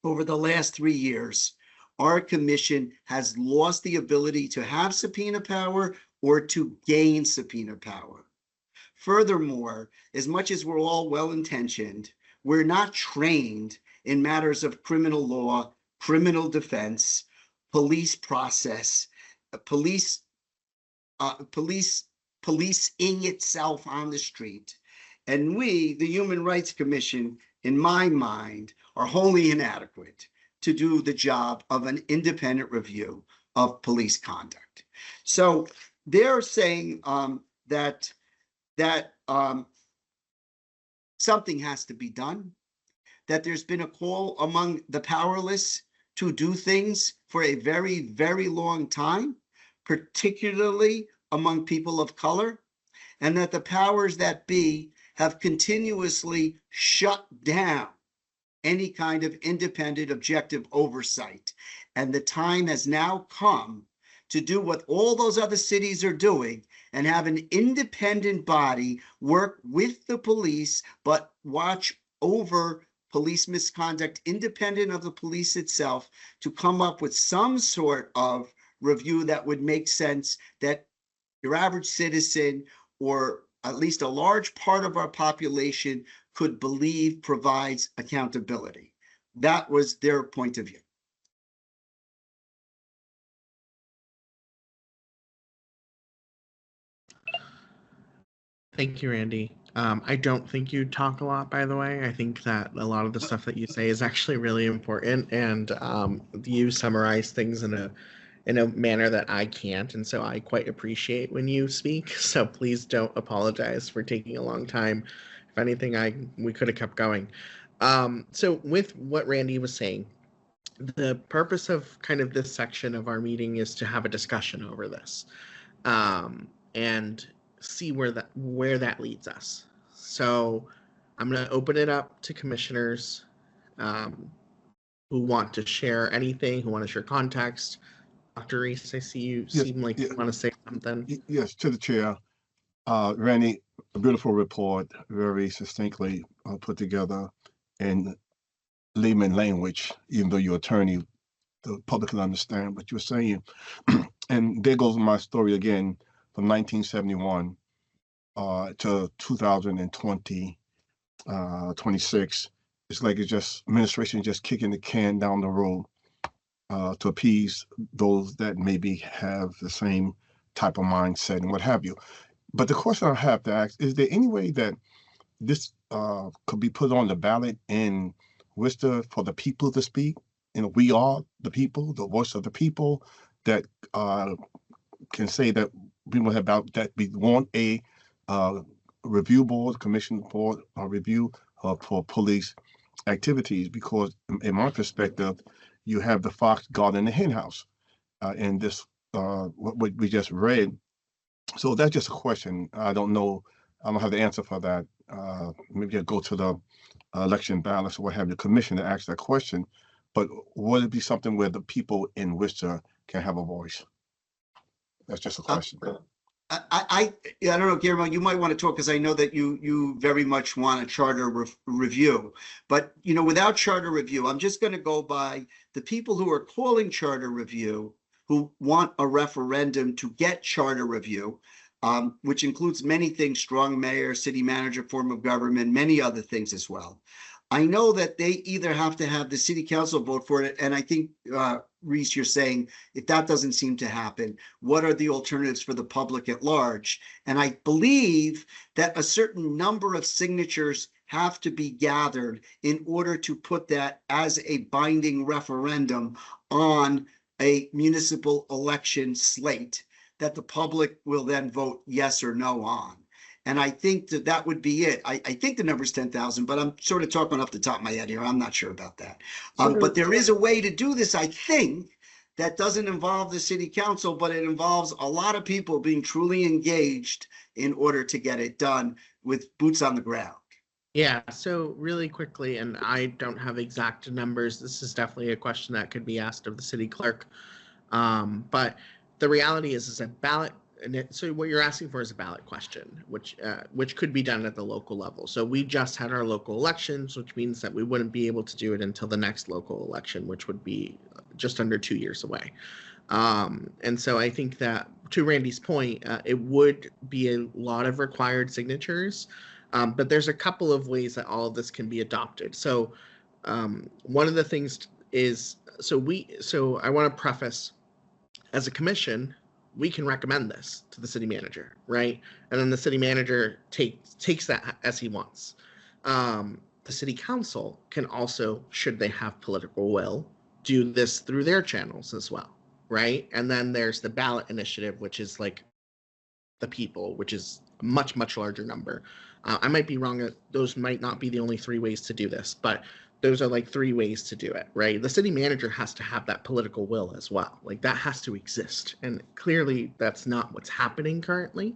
over the last 3 years, our commission has lost the ability to have subpoena power or to gain subpoena power. Furthermore, as much as we're all well-intentioned, we're not trained in matters of criminal law, criminal defense, police process, policing itself on the street. And we, the Human Rights Commission, in my mind, are wholly inadequate to do the job of an independent review of police conduct. So they're saying that something has to be done, that there's been a call among the powerless to do things for a very, very long time, particularly among people of color, and that the powers that be have continuously shut down any kind of independent, objective oversight. And the time has now come to do what all those other cities are doing and have an independent body work with the police, but watch over police misconduct independent of the police itself, to come up with some sort of review that would make sense, that your average citizen, or at least a large part of our population, could believe provides accountability. That was their point of view. Thank you, Randy. I don't think you talk a lot, by the way. I think that a lot of the stuff that you say is actually really important, and you summarize things in a manner that I can't, and so I quite appreciate when you speak. So please don't apologize for taking a long time. If anything, we could have kept going. So with what Randy was saying, the purpose of kind of this section of our meeting is to have a discussion over this, and see where that leads us. So I'm going to open it up to commissioners who want to share anything, who want to share context. Dr. Reese, I see you seem like you want to say something. Yes, to the chair. Randy, a beautiful report, very succinctly put together in layman language, even though you're attorney, the public can understand what you're saying. And there goes my story again from 1971 to 2020, 26. It's like it's just administration just kicking the can down the road to appease those that maybe have the same type of mindset and what have you. But the question I have to ask, is there any way that this could be put on the ballot in Worcester for the people to speak? You know, we are the people, the voice of the people, that can say that we will have about that we want a review board, commission board, review for police activities, because in my perspective, you have the fox guarding the hen house in this what we just read. So that's just a question. I don't know. I don't have the answer for that. Maybe I'll go to the election ballots or what have you, commission to ask that question. But would it be something where the people in Worcester can have a voice? That's just a question. I don't know, Guillermo, you might want to talk, because I know that you very much want a charter review. But, you know, without charter review, I'm just going to go by the people who are calling charter review, who want a referendum to get charter review, which includes many things: strong mayor, city manager form of government, many other things as well. I know that they either have to have the city council vote for it, and I think, Reese, you're saying if that doesn't seem to happen, what are the alternatives for the public at large? And I believe that a certain number of signatures have to be gathered in order to put that as a binding referendum on a municipal election slate that the public will then vote yes or no on. And I think that would be it. I think the number's 10,000, but I'm sort of talking off the top of my head here. I'm not sure about that. But there is a way to do this, I think, that doesn't involve the city council, but it involves a lot of people being truly engaged in order to get it done with boots on the ground. Yeah, so really quickly, and I don't have exact numbers. This is definitely a question that could be asked of the city clerk. But the reality is a ballot. So what you're asking for is a ballot question, which could be done at the local level. So we just had our local elections, which means that we wouldn't be able to do it until the next local election, which would be just under 2 years away. And so I think that, to Randy's point, it would be a lot of required signatures, but there's a couple of ways that all of this can be adopted. So one of the things is, so I want to preface, as a commission, we can recommend this to the city manager, right? And then the city manager takes that as he wants. The city council can also, should they have political will, do this through their channels as well, right? And then there's the ballot initiative, which is like the people, which is a much, much larger number. I might be wrong. Those might not be the only 3 ways to do this, but those are like 3 ways to do it, right? The city manager has to have that political will as well. Like, that has to exist. And clearly that's not what's happening currently.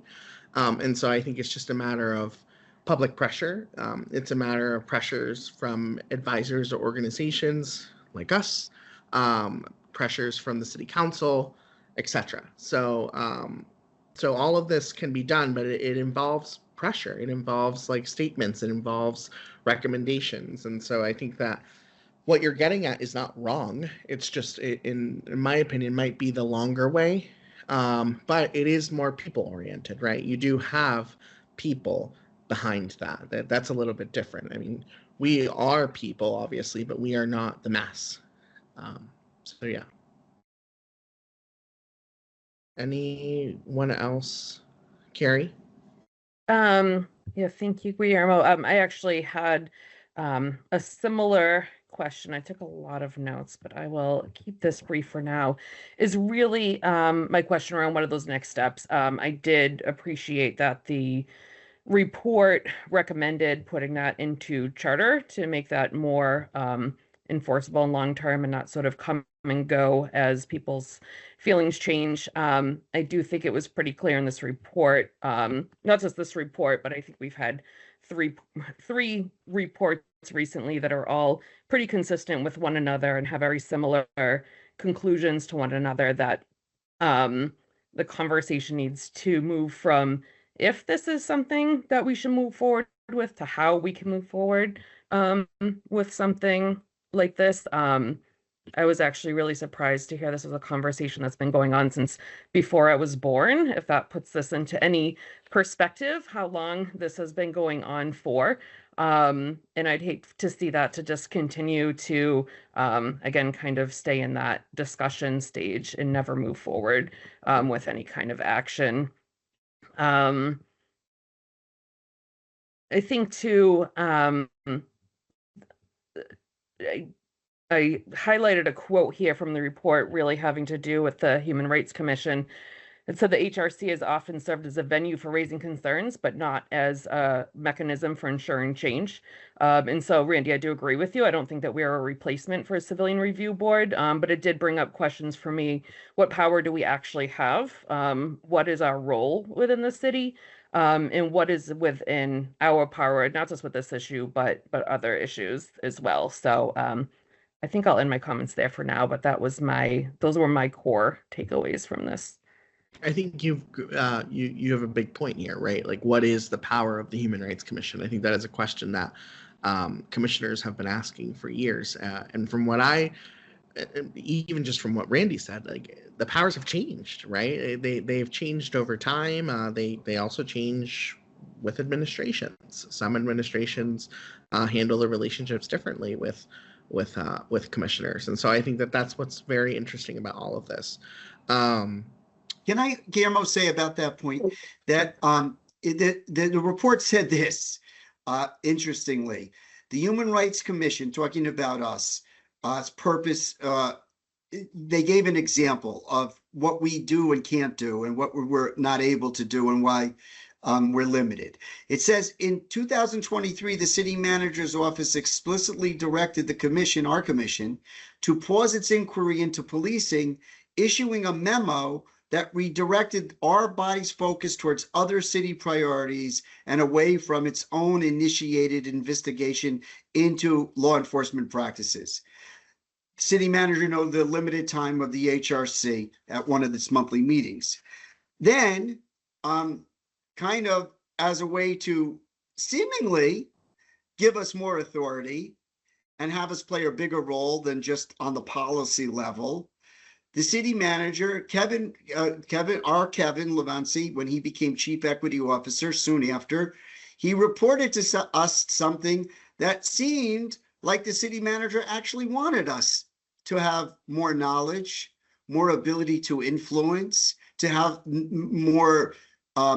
And so I think it's just a matter of public pressure. It's a matter of pressures from advisors or organizations like us, pressures from the city council, etc. So so all of this can be done, but it involves pressure. It involves like statements. It involves recommendations. And so I think that what you're getting at is not wrong. It's just, in my opinion, might be the longer way. But it is more people oriented, right? You do have people behind that. That's a little bit different. I mean, we are people, obviously, but we are not the mass. So yeah. Anyone else? Carrie? Yeah, thank you, Guillermo. I actually had a similar question. I took a lot of notes, but I will keep this brief for now. Is really my question around what are those next steps? I did appreciate that the report recommended putting that into charter to make that more enforceable and long-term and not sort of come and go as people's feelings change. I do think it was pretty clear in this report, not just this report, but I think we've had three reports recently that are all pretty consistent with one another and have very similar conclusions to one another, that the conversation needs to move from if this is something that we should move forward with to how we can move forward with something like this. I was actually really surprised to hear this was a conversation that's been going on since before I was born, if that puts this into any perspective, how long this has been going on for. And I'd hate to see that to just continue to, again, kind of stay in that discussion stage and never move forward with any kind of action. I think too, I highlighted a quote here from the report really having to do with the Human Rights Commission. It said the HRC has often served as a venue for raising concerns, but not as a mechanism for ensuring change. And so, Randy, I do agree with you. I don't think that we're a replacement for a civilian review board, but it did bring up questions for me. What power do we actually have? What is our role within the city? And what is within our power, not just with this issue, but other issues as well. So I think I'll end my comments there for now, but those were my core takeaways from this. I think you have a big point here, right? Like, what is the power of the Human Rights Commission? I think that is a question that commissioners have been asking for years. And from what even just from what Randy said, like, the powers have changed, right? They've changed over time. They also change with administrations. Some administrations handle the relationships differently with commissioners, and so I think that that's what's very interesting about all of this. Can I, Guillermo, say about that point that the report said this, interestingly, the Human Rights Commission, talking about us, its purpose, they gave an example of what we do and can't do and what we're not able to do and why we're limited. It says in 2023, the city manager's office explicitly directed the commission, our commission, to pause its inquiry into policing, issuing a memo that redirected our body's focus towards other city priorities and away from its own initiated investigation into law enforcement practices. City manager noted the limited time of the HRC at one of its monthly meetings. Then, kind of as a way to seemingly give us more authority and have us play a bigger role than just on the policy level, the city manager, Kevin Levancy, when he became chief equity officer soon after, he reported to us something that seemed like the city manager actually wanted us to have more knowledge, more ability to influence, to have more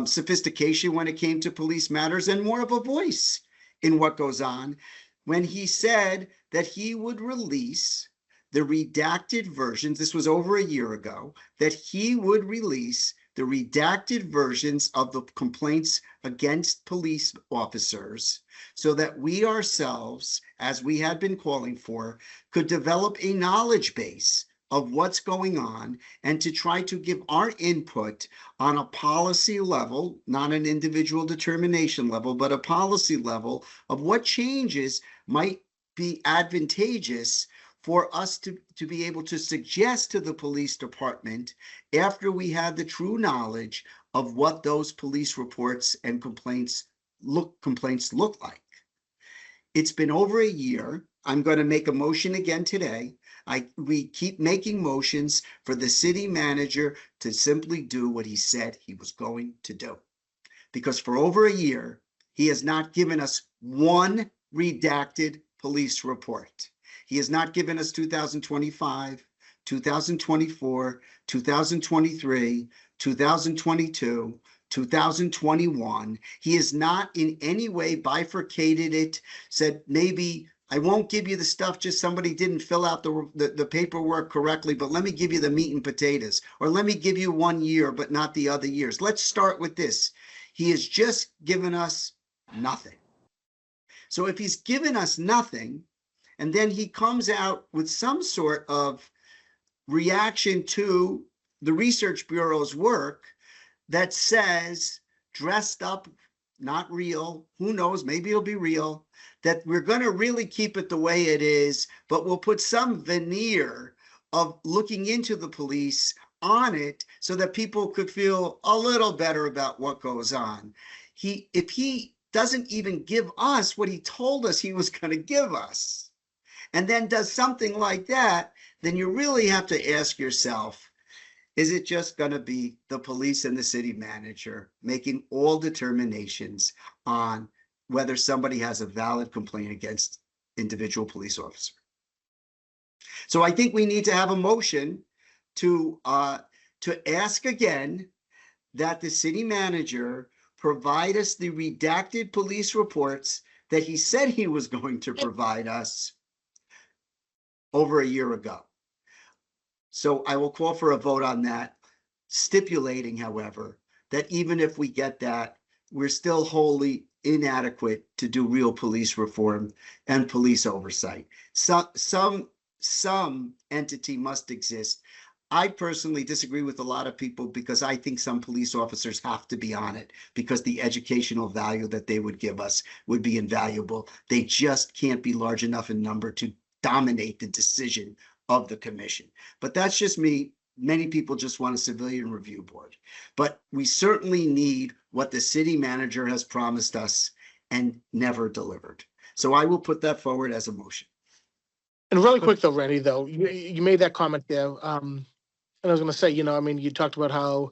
sophistication when it came to police matters, and more of a voice in what goes on, when he said that he would release the redacted versions, this was over a year ago, that he would release the redacted versions of the complaints against police officers so that we ourselves, as we had been calling for, could develop a knowledge base of what's going on and to try to give our input on a policy level, not an individual determination level, but a policy level of what changes might be advantageous for us to be able to suggest to the police department after we had the true knowledge of what those police reports and complaints look like. It's been over a year. I'm going to make a motion again today. We keep making motions for the city manager to simply do what he said he was going to do. Because for over a year, he has not given us one redacted police report. He has not given us 2025, 2024, 2023, 2022, 2021. He has not in any way bifurcated it, said maybe I won't give you the stuff, just somebody didn't fill out the paperwork correctly, but let me give you the meat and potatoes, or let me give you 1 year, but not the other years. Let's start with this. He has just given us nothing. So if he's given us nothing, and then he comes out with some sort of reaction to the Research Bureau's work that says dressed up, not real, who knows, maybe it'll be real, that we're going to really keep it the way it is, but we'll put some veneer of looking into the police on it so that people could feel a little better about what goes on. If he doesn't even give us what he told us he was going to give us, and then does something like that, then you really have to ask yourself, is it just going to be the police and the city manager making all determinations on whether somebody has a valid complaint against individual police officer? So I think we need to have a motion to ask again that the city manager provide us the redacted police reports that he said he was going to provide us over a year ago. So I will call for a vote on that, stipulating, however, that even if we get that, we're still wholly inadequate to do real police reform and police oversight. Some entity must exist. I personally disagree with a lot of people because I think some police officers have to be on it because the educational value that they would give us would be invaluable. They just can't be large enough in number to dominate the decision of the commission. But that's just me. Many people just want a civilian review board. But we certainly need what the city manager has promised us and never delivered. So I will put that forward as a motion. And really quick though, Randy, though, you made that comment there. And I was going to say, you talked about how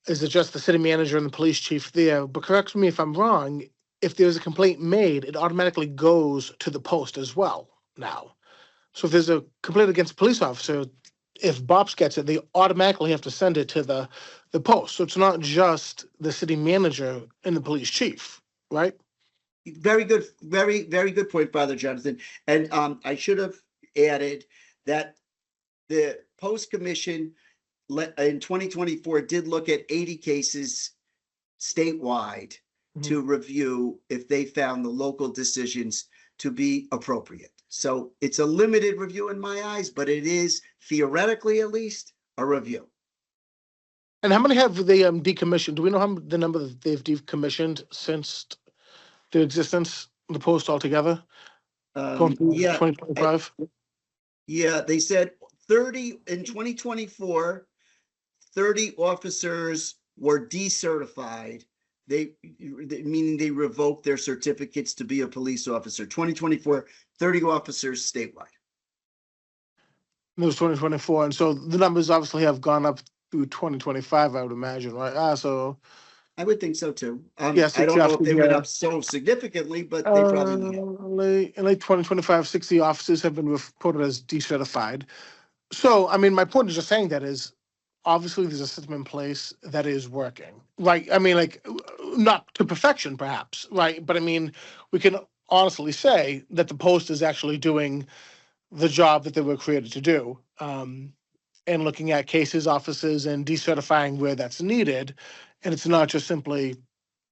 is it just the city manager and the police chief there, but correct me if I'm wrong, if there's a complaint made, it automatically goes to the post as well now. So if there's a complaint against a police officer, if BOPS gets it, they automatically have to send it to the post. So it's not just the city manager and the police chief, right? Very good, very, very good point, Father Jonathan. And I should have added that the Post Commission in 2024 did look at 80 cases statewide to review if they found the local decisions to be appropriate. So it's a limited review in my eyes, but it is theoretically at least a review. And how many have they decommissioned? Do we know the number that they've decommissioned since the existence of the post altogether? Going through 2025? Yeah, they said 30 in 2024, 30 officers were decertified. Meaning they revoked their certificates to be a police officer. 2024, 30 officers statewide. It was 2024, and so the numbers obviously have gone up through 2025, I would imagine, right? So I would think so too. Yes, I don't know if they went up so significantly, but they probably in late 2025, 60 officers have been reported as decertified. So, my point is just saying that is obviously there's a system in place that is working, right? Not to perfection, perhaps, right? But we can honestly say that the post is actually doing the job that they were created to do, and looking at cases, offices, and decertifying where that's needed, and it's not just simply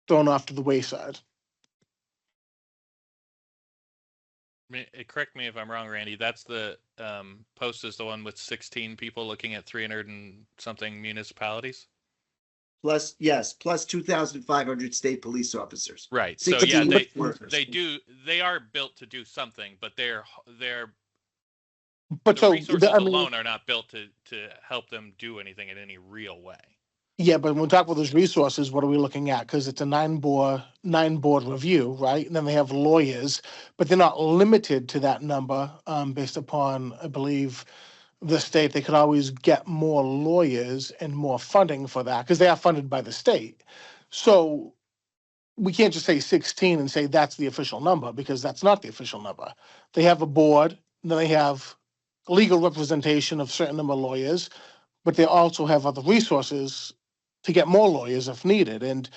thrown off to the wayside. Correct me if I'm wrong, Randy. That's the post is the one with 16 people looking at 300 and something municipalities. Plus 2,500 state police officers. Right. So yeah, they are built to do something, but they're But The so, resources I mean, alone are not built to help them do anything in any real way. yeah, but when we talk about those resources, what are we looking at? Because it's a nine board review, right? And then they have lawyers, but they're not limited to that number based upon, I believe, the state. They could always get more lawyers and more funding for that because they are funded by the state. So we can't just say 16 and say that's the official number because that's not the official number. They have a board, and then they have legal representation of certain number of lawyers, but they also have other resources to get more lawyers if needed. And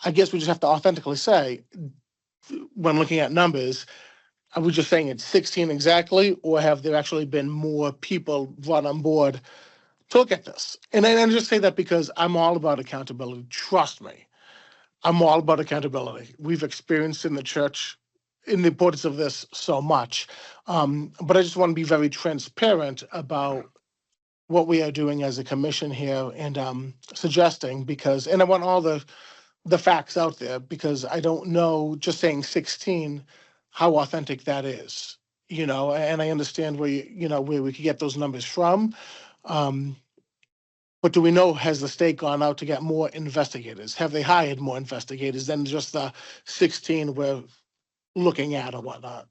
I guess we just have to authentically say, when looking at numbers, are we just saying it's 16 exactly, or have there actually been more people brought on board to look at this? And I just say that because I'm all about accountability. Trust me, I'm all about accountability. We've experienced in the church in the importance of this so much. But I just want to be very transparent about what we are doing as a commission here and suggesting because, and I want all the facts out there because I don't know, just saying 16, how authentic that is, and I understand where we could get those numbers from. But do we know, has the state gone out to get more investigators? Have they hired more investigators than just the 16 we're looking at or whatnot?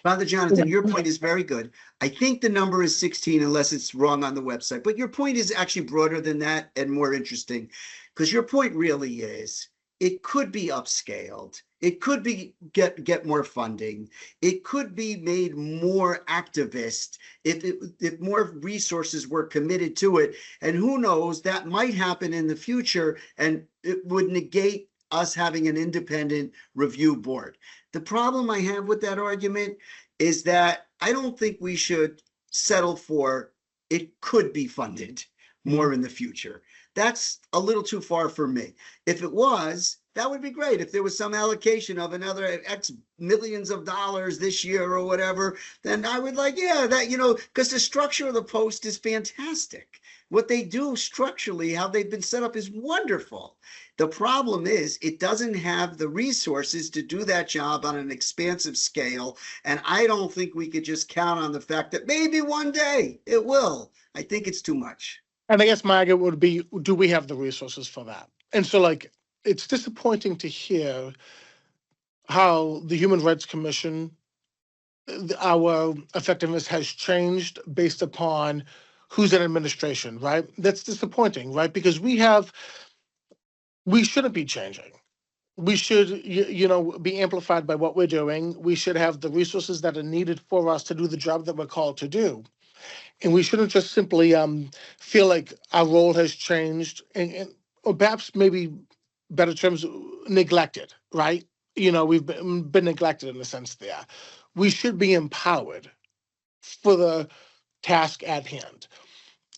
Father Jonathan, your point is very good. I think the number is 16 unless it's wrong on the website, but your point is actually broader than that and more interesting because your point really is it could be upscaled. It could be get more funding. It could be made more activist if more resources were committed to it. And who knows, that might happen in the future and it would negate us having an independent review board. The problem I have with that argument is that I don't think we should settle for it could be funded more in the future. That's a little too far for me. If it was, that would be great. If there was some allocation of another X millions of dollars this year or whatever, then I would because the structure of the Post is fantastic. What they do structurally, how they've been set up is wonderful. The problem is it doesn't have the resources to do that job on an expansive scale. And I don't think we could just count on the fact that maybe one day it will. I think it's too much. And I guess my argument would be, do we have the resources for that? And so it's disappointing to hear how the Human Rights Commission, our effectiveness has changed based upon who's in administration, right? That's disappointing, right? Because we shouldn't be changing. We should, be amplified by what we're doing. We should have the resources that are needed for us to do the job that we're called to do. And we shouldn't just simply feel like our role has changed or perhaps maybe better terms, neglected, right? We've been neglected in a sense there. We should be empowered for the task at hand.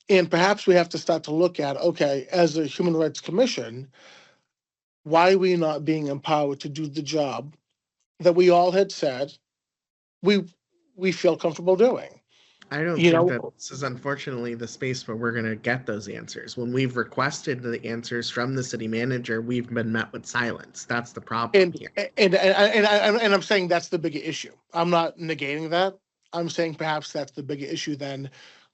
And perhaps we have to start to look at, okay, as a Human Rights Commission, why are we not being empowered to do the job that we all had said we feel comfortable doing? I don't think that this is unfortunately the space where we're going to get those answers. When we've requested the answers from the city manager, we've been met with silence. That's the problem here. And I'm saying that's the bigger issue. I'm not negating that. I'm saying perhaps that's the bigger issue then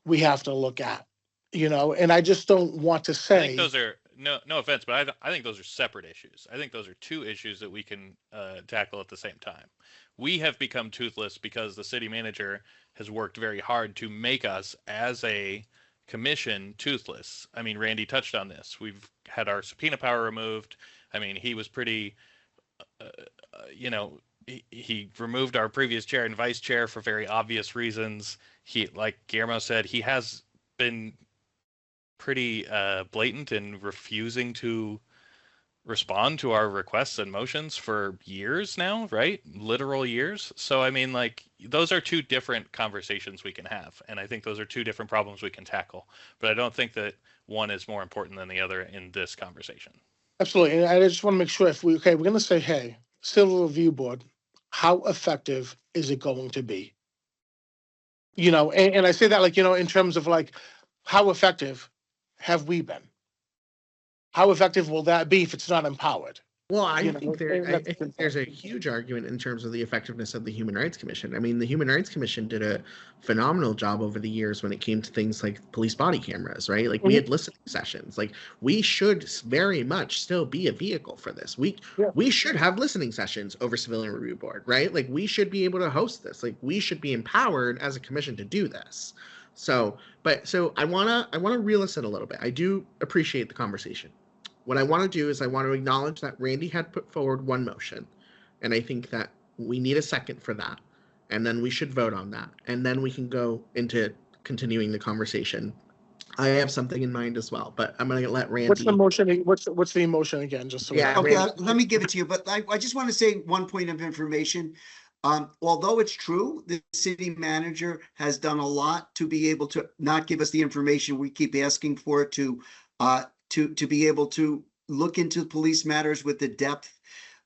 we have to look at, and I just don't want to say. I think those are, no offense, but I think those are separate issues. I think those are two issues that we can tackle at the same time. We have become toothless because the city manager has worked very hard to make us as a commission toothless. I mean, Randy touched on this. We've had our subpoena power removed. I mean, he was pretty, he removed our previous chair and vice chair for very obvious reasons. He, like Guillermo said, he has been pretty blatant in refusing to respond to our requests and motions for years now, right? Literal years. So, I mean, those are two different conversations we can have. And I think those are two different problems we can tackle. But I don't think that one is more important than the other in this conversation. Absolutely. And I just want to make sure we're going to say, hey, Civil Review Board, how effective is it going to be? And I say that in terms of how effective have we been? How effective will that be if it's not empowered? Well, I You know, think and I that's think there's a huge argument in terms of the effectiveness of the Human Rights Commission. I mean, the Human Rights Commission did a phenomenal job over the years when it came to things like police body cameras, right? Like we Mhm. had listening sessions. Like we should very much still be a vehicle for this. Yeah. We should have listening sessions over Civilian Review Board, right? Like we should be able to host this. Like we should be empowered as a commission to do this. So I wanna reel us in a little bit. I do appreciate the conversation. What I want to do is I want to acknowledge that Randy had put forward one motion, and I think that we need a second for that, and then we should vote on that, and then we can go into continuing the conversation. I have something in mind as well, but I'm going to let Randy. What's the motion? What's the motion again? Just so we Yeah, know. Okay, Randy. let me give it to you, but I just want to say one point of information. Although it's true, the city manager has done a lot to be able to not give us the information we keep asking for to be able to look into police matters with the depth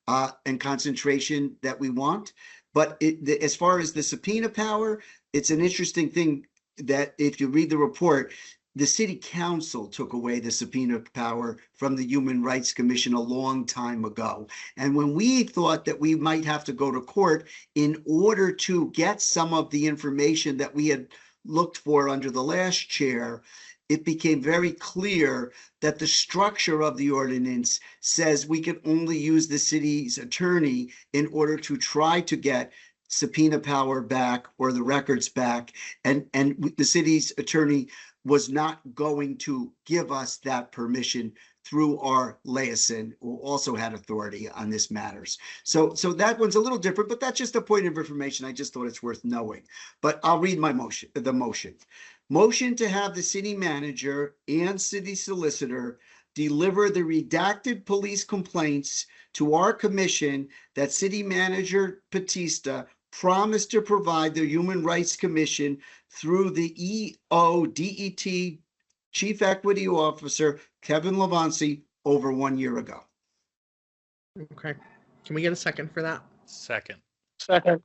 and concentration that we want. But as far as the subpoena power, it's an interesting thing that if you read the report, the city council took away the subpoena power from the Human Rights Commission a long time ago. And when we thought that we might have to go to court in order to get some of the information that we had looked for under the last chair, it became very clear that the structure of the ordinance says we can only use the city's attorney in order to try to get subpoena power back or the records back. And the city's attorney was not going to give us that permission through our liaison, who also had authority on this matters. So that one's a little different, but that's just a point of information. I just thought it's worth knowing. But I'll read my motion, the motion. Motion to have the city manager and city solicitor deliver the redacted police complaints to our commission that city manager Batista promised to provide the Human Rights Commission through the EODET Chief Equity Officer Kevin Lavancy over 1 year ago. Okay. Can we get a second for that? Second. Second.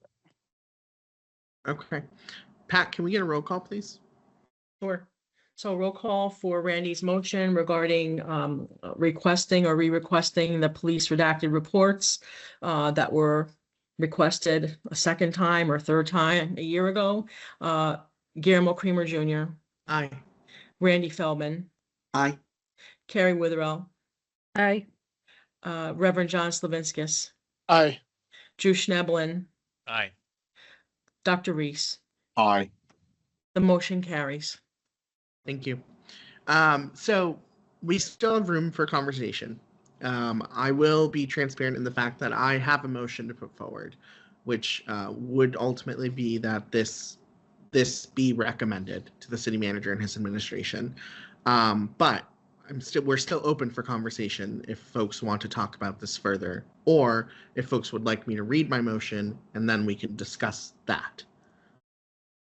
Okay. Pat, can we get a roll call, please? Sure. So roll call for Randy's motion regarding requesting or re-requesting the police redacted reports that were requested a second time or third time a year ago. Guillermo Creamer Jr., Aye. Randy Feldman, Aye. Carrie Witherell, Aye. Reverend John Slavinskis, Aye. Drew Schneblin, Aye. Dr. Reese. Aye. The motion carries. Thank you. So we still have room for conversation. I will be transparent in the fact that I have a motion to put forward, which would ultimately be that this be recommended to the city manager and his administration. But we're still open for conversation if folks want to talk about this further, or if folks would like me to read my motion and then we can discuss that.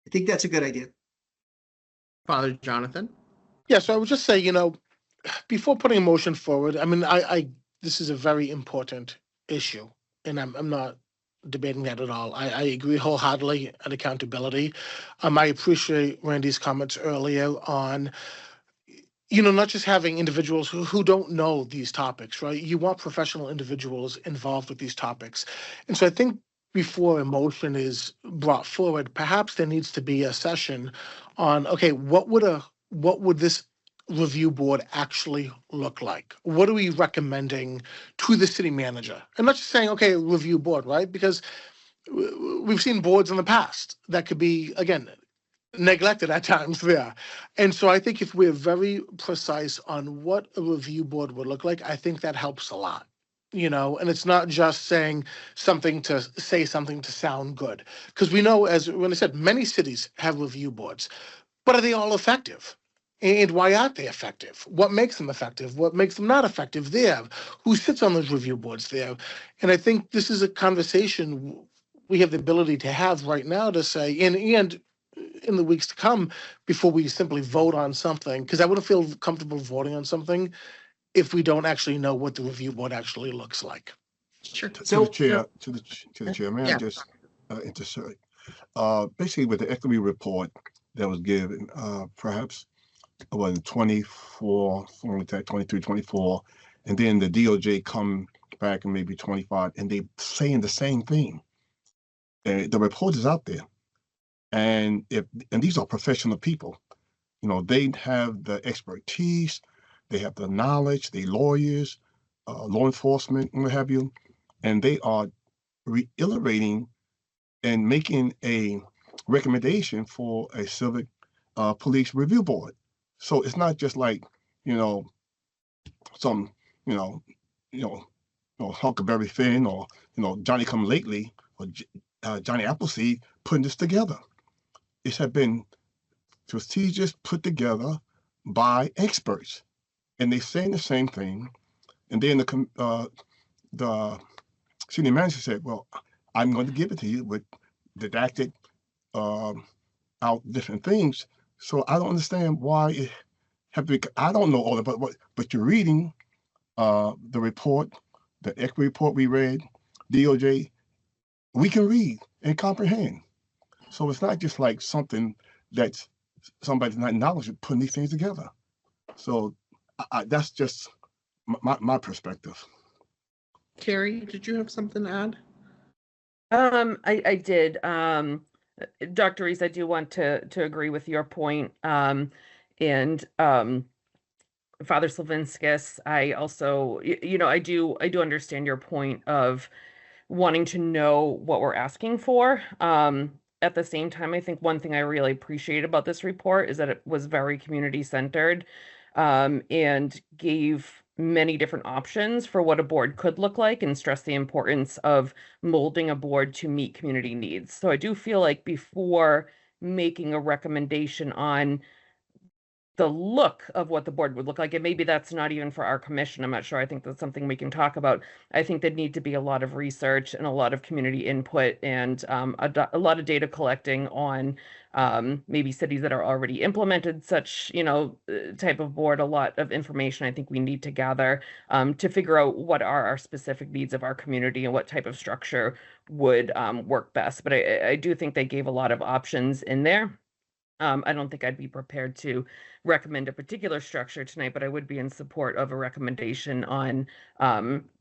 I think that's a good idea. Father Jonathan? Yeah, so I would just say, before putting a motion forward, I mean, I this is a very important issue, and I'm not debating that at all. I agree wholeheartedly on accountability. I appreciate Randy's comments earlier on, not just having individuals who don't know these topics, right? You want professional individuals involved with these topics. And so I think before a motion is brought forward, perhaps there needs to be a session on, okay, what would this review board actually look like? What are we recommending to the city manager? And not just saying, okay, review board, right? Because we've seen boards in the past that could be, again, neglected at times there. And so I think if we're very precise on what a review board would look like, I think that helps a lot. And it's not just saying something to sound good. Because we know, when I said, many cities have review boards, but are they all effective? And why aren't they effective? What makes them effective? What makes them not effective there? Who sits on those review boards there? And I think this is a conversation we have the ability to have right now to say, and in the weeks to come, before we simply vote on something, because I wouldn't feel comfortable voting on something if we don't actually know what the review board actually looks like. Sure. To the chair, to the chair, may I just interject? Basically, with the equity report that was given, perhaps about 23, 24, and then the DOJ come back in maybe 25, and they saying the same thing. The report is out there, and these are professional people. You know, they have the expertise, they have the knowledge, they lawyers, law enforcement, and what have you, and they are reiterating and making a recommendation for a civic police review board. So it's not just like, you know, some, Huckleberry Finn or, Johnny Come Lately or Johnny Appleseed putting this together. It had been strategies put together by experts, and they're saying the same thing. And then the city manager said, well, I'm going to give it to you with didactic out different things. So I don't understand why it have to be, I don't know all about what, but you're reading the report, the equity report we read, DOJ, we can read and comprehend. So it's not just like something that's somebody's not knowledgeable putting these things together. So that's just my perspective. Carrie, did you have something to add? I did. Dr. Reese, I do want to agree with your point. And Father Slavinskis, I also, I do understand your point of wanting to know what we're asking for. At the same time, I think one thing I really appreciate about this report is that it was very community-centered, and gave many different options for what a board could look like, and stress the importance of molding a board to meet community needs. So I do feel like before making a recommendation on the look of what the board would look like, and maybe that's not even for our commission, I'm not sure, I think that's something we can talk about. I think there'd need to be a lot of research and a lot of community input, and a lot of data collecting on maybe cities that are already implemented such, type of board. A lot of information I think we need to gather to figure out what are our specific needs of our community and what type of structure would work best. But I do think they gave a lot of options in there. I don't think I'd be prepared to recommend a particular structure tonight, but I would be in support of a recommendation on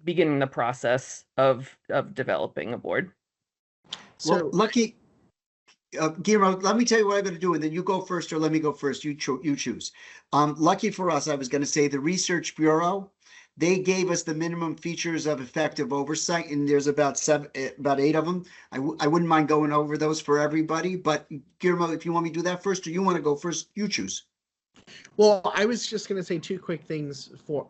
beginning the process of developing a board. Well, Lucky, Guillermo, let me tell you what I'm going to do, and then you go first, or let me go first. You choose. Lucky for us, I was going to say the Research Bureau. They gave us the minimum features of effective oversight, and there's about 8 of them. I wouldn't mind going over those for everybody, but Guillermo, if you want me to do that first, or you want to go first, you choose. Well, I was just going to say 2 quick things for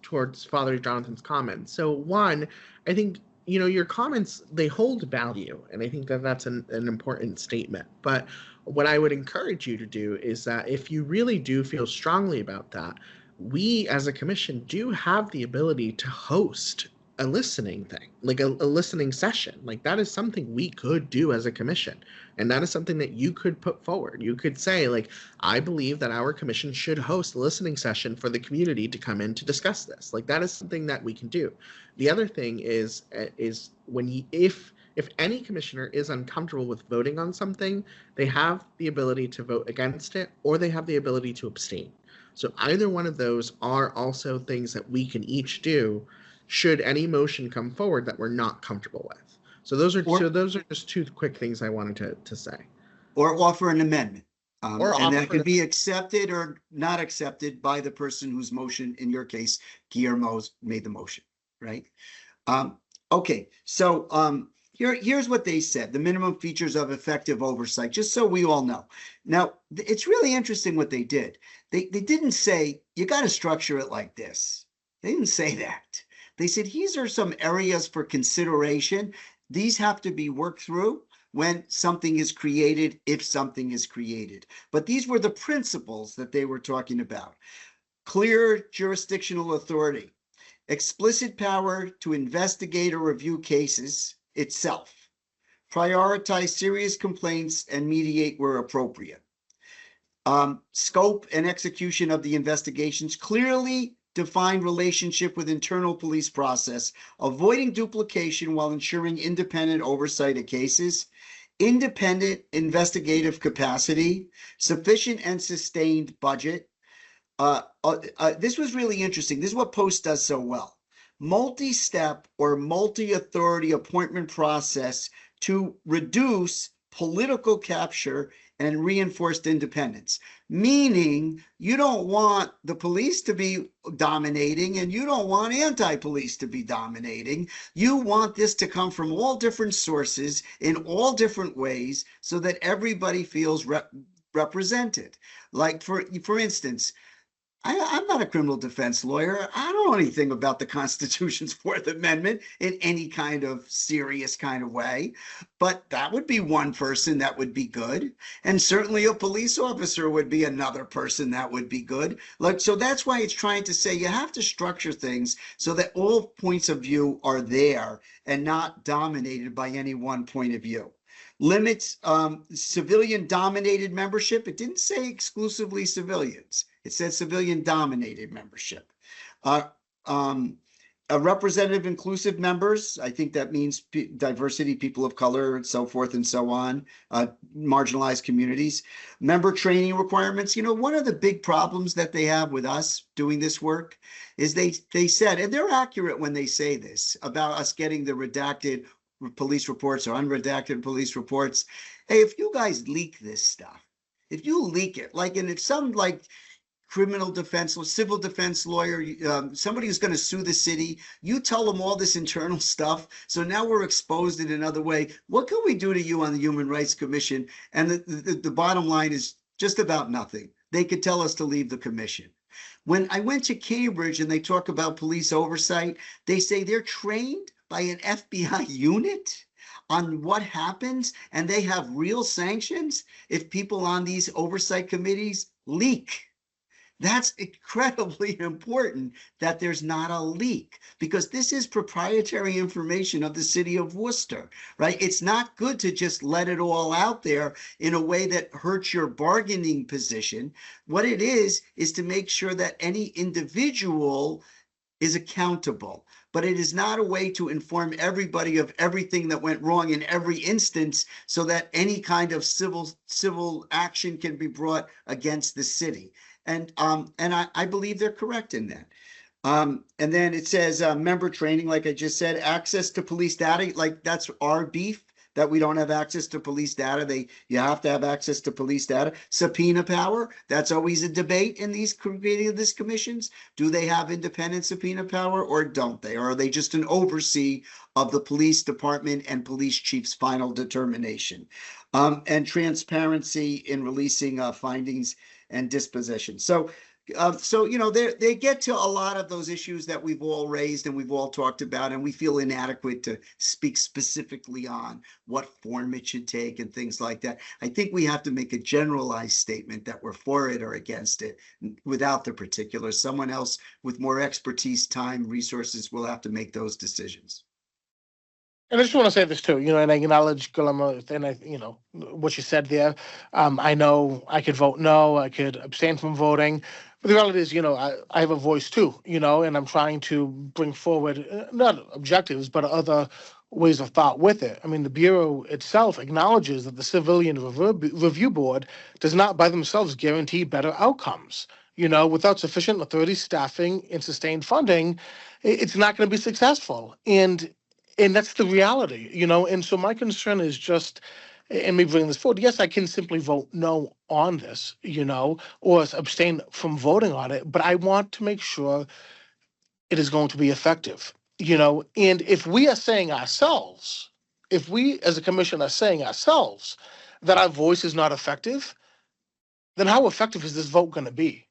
towards Father Jonathan's comments. So one, I think, your comments, they hold value, and I think that that's an important statement. But what I would encourage you to do is that if you really do feel strongly about that, we as a commission do have the ability to host a listening thing, like a listening session. Like that is something we could do as a commission. And that is something that you could put forward. You could say, like, I believe that our commission should host a listening session for the community to come in to discuss this. Like that is something that we can do. The other thing is when if any commissioner is uncomfortable with voting on something, they have the ability to vote against it, or they have the ability to abstain. So either one of those are also things that we can each do should any motion come forward that we're not comfortable with. So those are just 2 quick things I wanted to say. Or offer an amendment. And that could be accepted or not accepted by the person whose motion, in your case, Guillermo's made the motion, right? Okay, so here's what they said, the minimum features of effective oversight, just so we all know. Now, it's really interesting what they did. They didn't say, you got to structure it like this. They didn't say that. They said, these are some areas for consideration. These have to be worked through when something is created, if something is created. But these were the principles that they were talking about. Clear jurisdictional authority, explicit power to investigate or review cases itself, prioritize serious complaints and mediate where appropriate. Scope and execution of the investigations, clearly defined relationship with internal police process, avoiding duplication while ensuring independent oversight of cases, independent investigative capacity, sufficient and sustained budget. This was really interesting. This is what Post does so well. multi-step or multi-authority appointment process to reduce political capture and reinforced independence. Meaning, you don't want the police to be dominating and you don't want anti-police to be dominating. You want this to come from all different sources in all different ways so that everybody feels represented. Like for instance, I'm not a criminal defense lawyer. I don't know anything about the Constitution's Fourth Amendment in any kind of serious kind of way, but that would be one person that would be good. And certainly a police officer would be another person that would be good. Like, so that's why it's trying to say you have to structure things so that all points of view are there and not dominated by any one point of view. Limits civilian dominated membership. It didn't say exclusively civilians. It said civilian dominated membership. A representative inclusive members. I think that means diversity, people of color, and so forth and so on, marginalized communities. Member training requirements. You know, one of the big problems that they have with us doing this work is they said, and they're accurate when they say this about us getting the redacted police reports or unredacted police reports. Hey, if you guys leak this stuff, if you leak it, like, and if some like criminal defense or civil defense lawyer, somebody who's going to sue the city, you tell them all this internal stuff. So now we're exposed in another way. What can we do to you on the Human Rights Commission? And the bottom line is just about nothing. They could tell us to leave the commission. When I went to Cambridge and they talk about police oversight, they say they're trained by an FBI unit on what happens, and they have real sanctions if people on these oversight committees leak. That's incredibly important that there's not a leak, because this is proprietary information of the city of Worcester, right? It's not good to just let it all out there in a way that hurts your bargaining position. What it is to make sure that any individual is accountable. But it is not a way to inform everybody of everything that went wrong in every instance so that any kind of civil action can be brought against the city. And I believe they're correct in that. And then it says member training, like I just said, access to police data, like that's our beef, that we don't have access to police data. You have to have access to police data. Subpoena power, that's always a debate in these commissions. Do they have independent subpoena power or don't they? Or are they just an oversee of the police department and police chief's final determination? And transparency in releasing findings and disposition. So you know, they get to a lot of those issues that we've all raised and we've all talked about, and we feel inadequate to speak specifically on what form it should take and things like that. I think we have to make a generalized statement that we're for it or against it without the particulars. Someone else with more expertise, time, resources will have to make those decisions. And I just want to say this too, you know, and I acknowledge Guillermo and you know, what you said there. I know I could vote no, I could abstain from voting, but the reality is, you know, I have a voice too, you know, and I'm trying to bring forward not objectives, but other ways of thought with it. I mean, the Bureau itself acknowledges that the Civilian Review Board does not by themselves guarantee better outcomes. You know, without sufficient authority, staffing, and sustained funding, it's not going to be successful. And that's the reality, you know, and so my concern is just, and me bringing this forward, yes, I can simply vote no on this, you know, or abstain from voting on it, but I want to make sure it is going to be effective, you know, and if we are saying ourselves, if we as a commission are saying ourselves that our voice is not effective, then how effective is this vote going to be?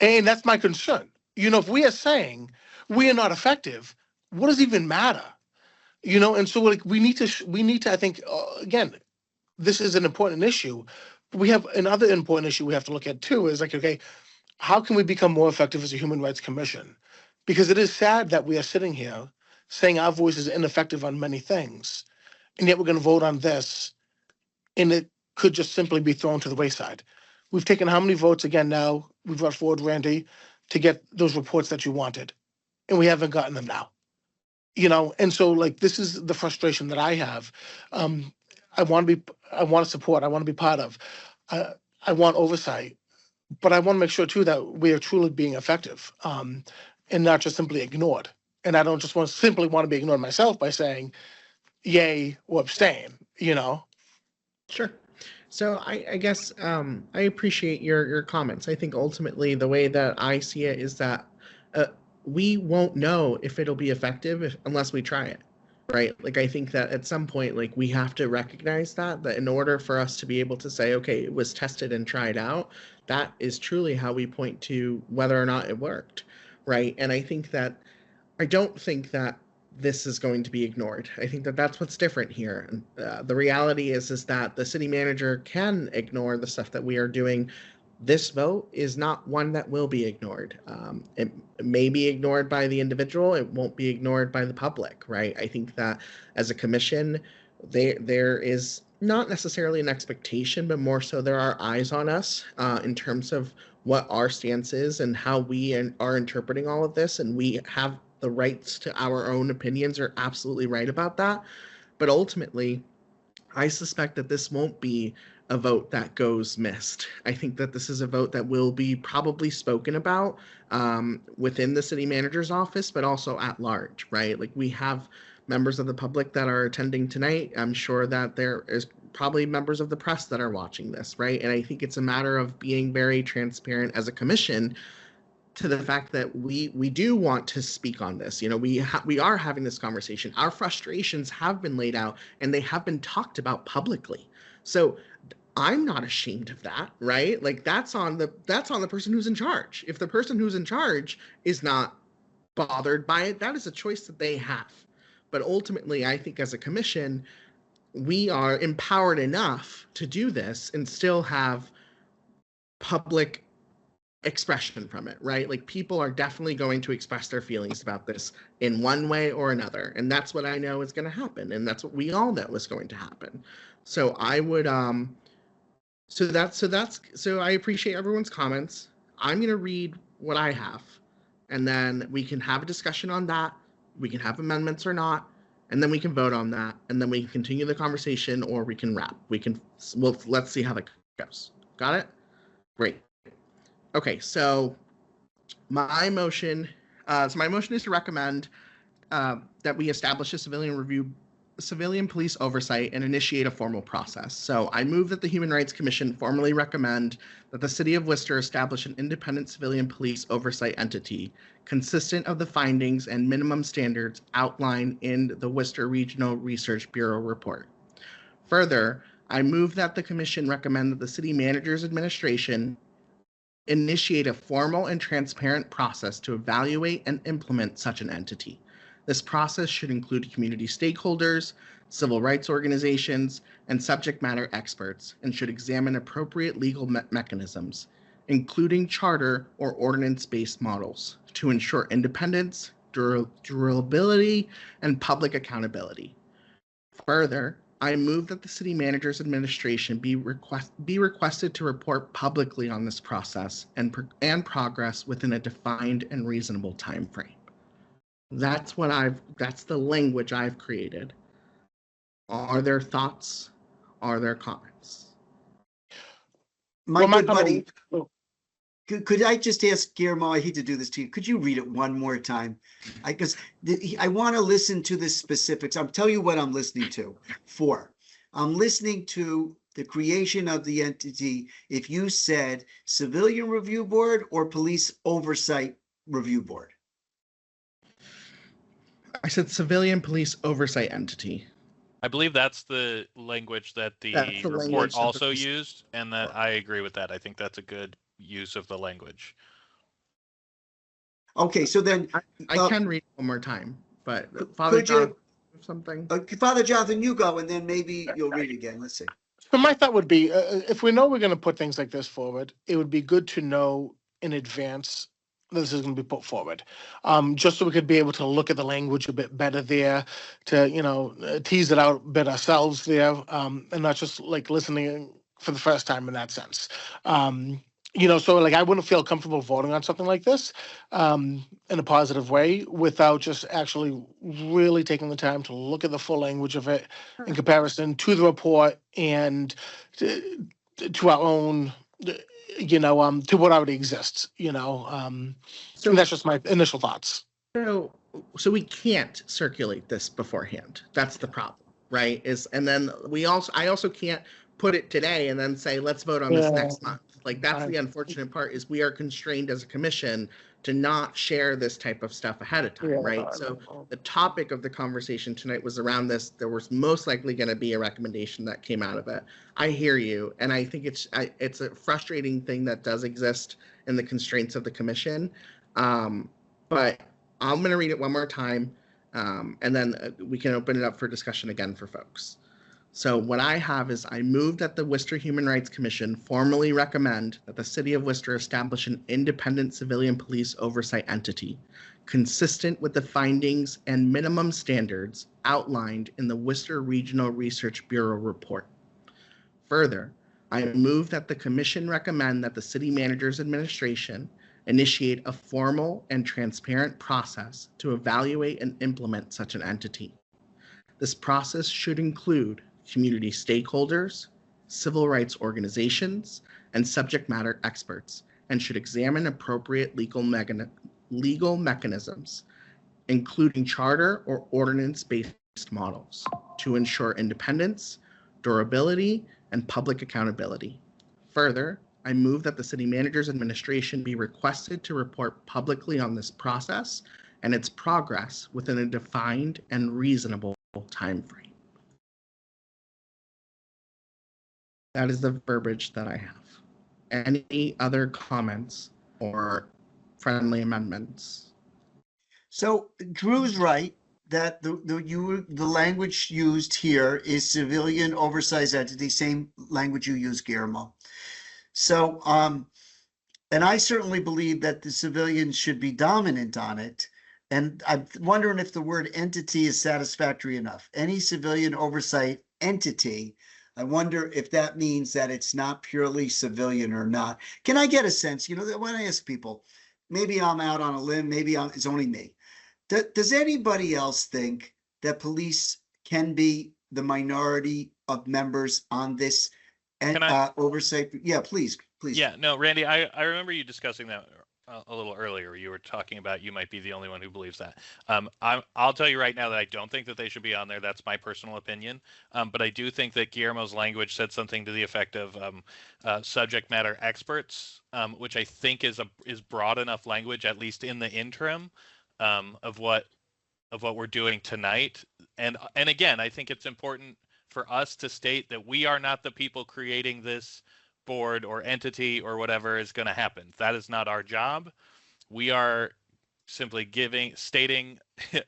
And that's my concern. You know, if we are saying we are not effective, what does it even matter? You know, and so like we need to, I think, again, this is an important issue. But we have another important issue we have to look at too, is like, okay, how can we become more effective as a Human Rights Commission? Because it is sad that we are sitting here saying our voice is ineffective on many things, and yet we're going to vote on this, and it could just simply be thrown to the wayside. We've taken how many votes again now? We've brought forward, Randy, to get those reports that you wanted, and we haven't gotten them now. You know, and so like this is the frustration that I have. I want to support, I want to be part of, I want oversight, but I want to make sure too that we are truly being effective. and not just simply ignored. And I don't just simply want to be ignored myself by saying yay or abstain, you know? Sure. So I guess I appreciate your comments. I think ultimately the way that I see it is that we won't know if it'll be effective unless we try it, right? Like I think that at some point, like we have to recognize that in order for us to be able to say, okay, it was tested and tried out, that is truly how we point to whether or not it worked, right? And I don't think that this is going to be ignored. I think that that's what's different here. The reality is that the city manager can ignore the stuff that we are doing. This vote is not one that will be ignored. It may be ignored by the individual. It won't be ignored by the public, right? I think that as a commission, there is not necessarily an expectation, but more so there are eyes on us in terms of what our stance is and how we are interpreting all of this. And we have the rights to our own opinions. Are absolutely right about that. But ultimately, I suspect that this won't be a vote that goes missed. I think that this is a vote that will be probably spoken about within the city manager's office, but also at large, right? Like we have members of the public that are attending tonight. I'm sure that there is probably members of the press that are watching this, right? And I think it's a matter of being very transparent as a commission to the fact that we do want to speak on this. You know, we are having this conversation. Our frustrations have been laid out and they have been talked about publicly. So I'm not ashamed of that, right? Like that's on the person who's in charge. If the person who's in charge is not bothered by it, that is a choice that they have. But ultimately, I think as a commission, we are empowered enough to do this and still have public expression from it, right? Like people are definitely going to express their feelings about this in one way or another. And that's what I know is going to happen. And that's what we all know is going to happen. So I would, so I appreciate everyone's comments. I'm going to read what I have, and then we can have a discussion on that. We can have amendments or not, and then we can vote on that, and then we can continue the conversation, or we can wrap. Let's see how that goes. Got it? Great. Okay, so my motion is to recommend that we establish a civilian police oversight and initiate a formal process. So I move that the Human Rights Commission formally recommend that the City of Worcester establish an independent civilian police oversight entity consistent of the findings and minimum standards outlined in the Worcester Regional Research Bureau report. Further, I move that the Commission recommend that the City Manager's Administration initiate a formal and transparent process to evaluate and implement such an entity. This process should include community stakeholders, civil rights organizations, and subject matter experts, and should examine appropriate legal mechanisms, including charter or ordinance-based models, to ensure independence, durability, and public accountability. Further, I move that the City Manager's Administration be requested to report publicly on this process and progress within a defined and reasonable time frame. That's the language I've created. Are there thoughts? Are there comments? My good buddy, could I just ask Guillermo, I hate to do this to you, could you read it one more time? Because I want to listen to the specifics. I'll tell you what I'm listening to. I'm listening to the creation of the entity. If you said Civilian Review Board or Police Oversight Review Board. I said Civilian Police Oversight Entity. I believe that's the language that the report also used, and that I agree with that. I think that's a good use of the language. Okay, so then I can read one more time, but Father Jonathan, something. Father Jonathan, you go, and then maybe you'll read again. Let's see. So my thought would be, if we know we're going to put things like this forward, it would be good to know in advance this is going to be put forward, just so we could be able to look at the language a bit better there, to tease it out a bit ourselves there, and not just like listening for the first time in that sense. So like I wouldn't feel comfortable voting on something like this in a positive way without just actually really taking the time to look at the full language of it in comparison to the report and to our own to what already exists, So, and that's just my initial thoughts. so we can't circulate this beforehand. That's the problem, right? And then I also can't put it today and then say, let's vote on this Yeah. next month. Like, that's the unfortunate part, is we are constrained as a commission to not share this type of stuff ahead of time, Yeah, right? So the topic of the conversation tonight was around this. There was most likely going to be a recommendation that came out of it. I hear you, and I think it's a frustrating thing that does exist in the constraints of the commission. But I'm going to read it one more time, and then we can open it up for discussion again for folks. So what I have is, I move that the Worcester Human Rights Commission formally recommend that the City of Worcester establish an independent civilian police oversight entity consistent with the findings and minimum standards outlined in the Worcester Regional Research Bureau report. Further, I move that the commission recommend that the city manager's administration initiate a formal and transparent process to evaluate and implement such an entity. This process should include community stakeholders, civil rights organizations, and subject matter experts, and should examine appropriate legal mechanisms, including charter or ordinance-based models, to ensure independence, durability, and public accountability. Further, I move that the city manager's administration be requested to report publicly on this process and its progress within a defined and reasonable timeframe. That is the verbiage that I have. Any other comments or friendly amendments? So Drew's right that the language used here is civilian oversized entity, same language you use, Guillermo. So, and I certainly believe that the civilians should be dominant on it. And I'm wondering if the word entity is satisfactory enough. Any civilian oversight entity, I wonder if that means that it's not purely civilian or not. Can I get a sense, when I ask people, maybe I'm out on a limb, maybe it's only me. Does anybody else think that police can be the minority of members on this oversight? Yeah, please. Yeah, no, Randy, I remember you discussing that a little earlier. You were talking about you might be the only one who believes that. I'll tell you right now that I don't think that they should be on there. That's my personal opinion. But I do think that Guillermo's language said something to the effect of subject matter experts, which I think is broad enough language, at least in the interim, of what we're doing tonight. And again, I think it's important for us to state that we are not the people creating this board or entity or whatever is going to happen. That is not our job. We are simply stating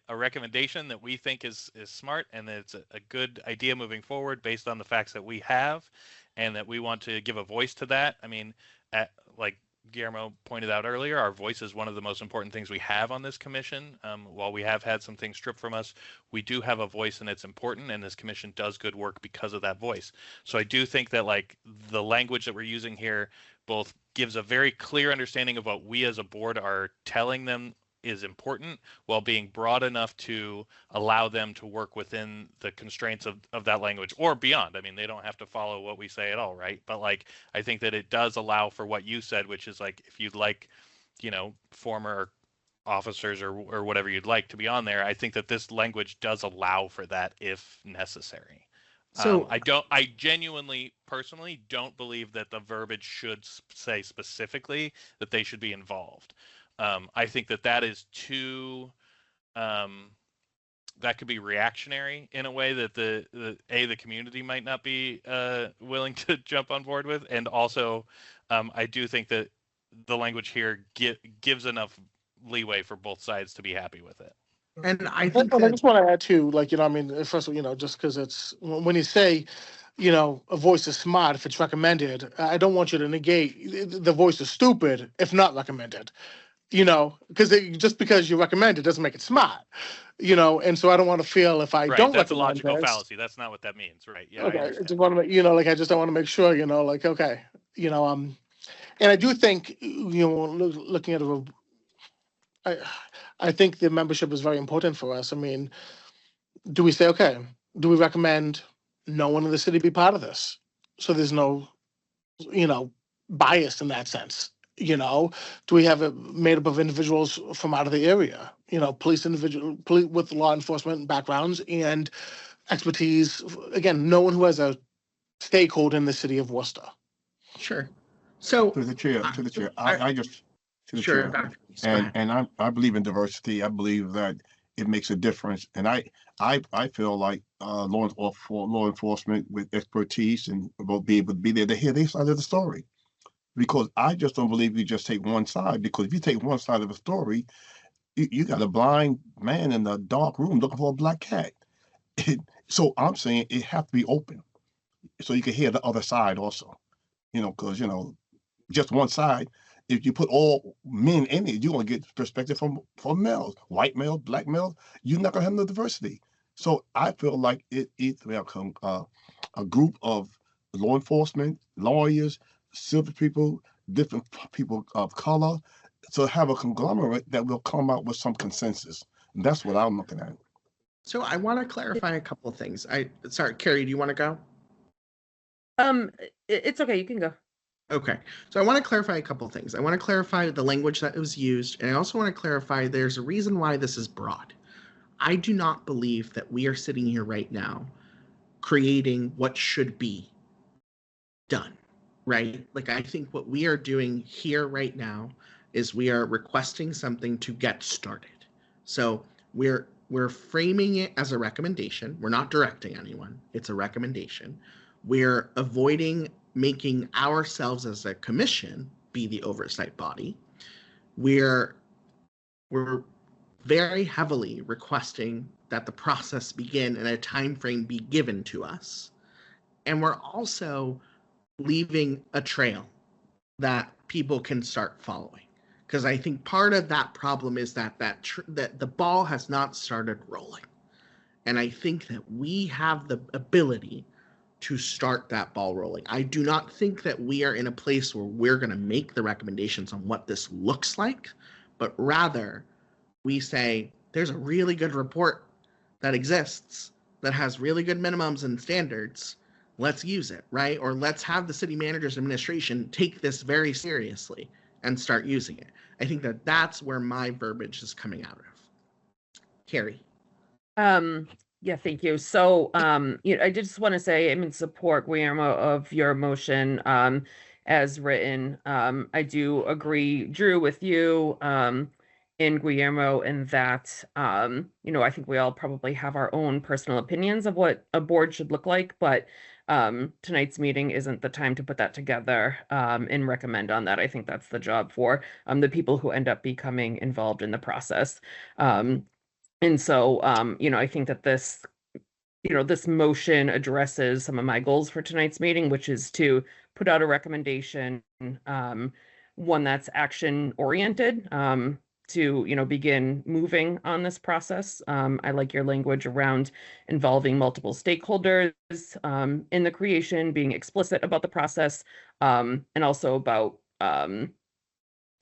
a recommendation that we think is smart and that it's a good idea moving forward based on the facts that we have, and that we want to give a voice to that. I mean, like Guillermo pointed out earlier, our voice is one of the most important things we have on this commission. While we have had some things stripped from us, we do have a voice, and it's important, and this commission does good work because of that voice. So I do think that the language that we're using here both gives a very clear understanding of what we as a board are telling them is important, while being broad enough to allow them to work within the constraints of that language or beyond. I mean, they don't have to follow what we say at all, right? But I think that it does allow for what you said, which is if you'd like, former officers or whatever you'd like to be on there, I think that this language does allow for that if necessary. So I genuinely, personally don't believe that the verbiage should say specifically that they should be involved. I think that is too, that could be reactionary in a way that the community might not be willing to jump on board with. And also, I do think that the language here gives enough leeway for both sides to be happy with it. And I think I just want to add too, first of all, just because it's, when you say, a voice is smart if it's recommended, I don't want you to negate the voice is stupid if not recommended. Because just because you recommend it doesn't make it smart, and so I don't want to feel if I don't. That's a logical fallacy. That's not what that means, right? Yeah. Okay. I just want to I just don't want to make sure, okay, and I do think, looking at I think the membership is very important for us. I mean, do we say, okay, do we recommend no one in the city be part of this? So there's no, biased in that sense. You know, do we have it made up of individuals from out of the area? You know, police with law enforcement backgrounds and expertise. Again, no one who has a stakeholder in the city of Worcester. Sure. So To the chair, to the chair. I just, to the sure, chair. Dr. Reese, go ahead. And I believe in diversity. I believe that it makes a difference. And I feel like law enforcement with expertise and will be able to be there to hear their side of the story. Because I just don't believe you just take one side, because if you take one side of a story, you got a blind man in a dark room looking for a black cat. So I'm saying it has to be open so you can hear the other side also, because, just one side, if you put all men in it, you're going to get perspective from males, white male, black male, you're not going to have no diversity. So I feel like it will a group of law enforcement, lawyers, civil people, different people of color, to have a conglomerate that will come out with some consensus. And that's what I'm looking at. So I want to clarify a couple of things. Sorry, Carrie, do you want to go? It's okay, you can go. Okay, so I want to clarify a couple of things. I want to clarify the language that was used, and I also want to clarify there's a reason why this is broad. I do not believe that we are sitting here right now creating what should be done, right? Like, I think what we are doing here right now is we are requesting something to get started. So we're framing it as a recommendation. We're not directing anyone. It's a recommendation. We're avoiding making ourselves as a commission be the oversight body. We're very heavily requesting that the process begin and a time frame be given to us. And we're also leaving a trail that people can start following. Because I think part of that problem is that the ball has not started rolling. And I think that we have the ability to start that ball rolling. I do not think that we are in a place where we're going to make the recommendations on what this looks like, but rather we say there's a really good report that exists that has really good minimums and standards. Let's use it, right? Or let's have the city manager's administration take this very seriously and start using it. I think that that's where my verbiage is coming out of. Carrie. Yeah, thank you. So, I just want to say I'm in support, Guillermo, of your motion as written. I do agree, Drew, with you and Guillermo in that, I think we all probably have our own personal opinions of what a board should look like, but tonight's meeting isn't the time to put that together and recommend on that. I think that's the job for the people who end up becoming involved in the process. And so, I think that this motion addresses some of my goals for tonight's meeting, which is to put out a recommendation, one that's action oriented, to, begin moving on this process. I like your language around involving multiple stakeholders in the creation, being explicit about the process, and also about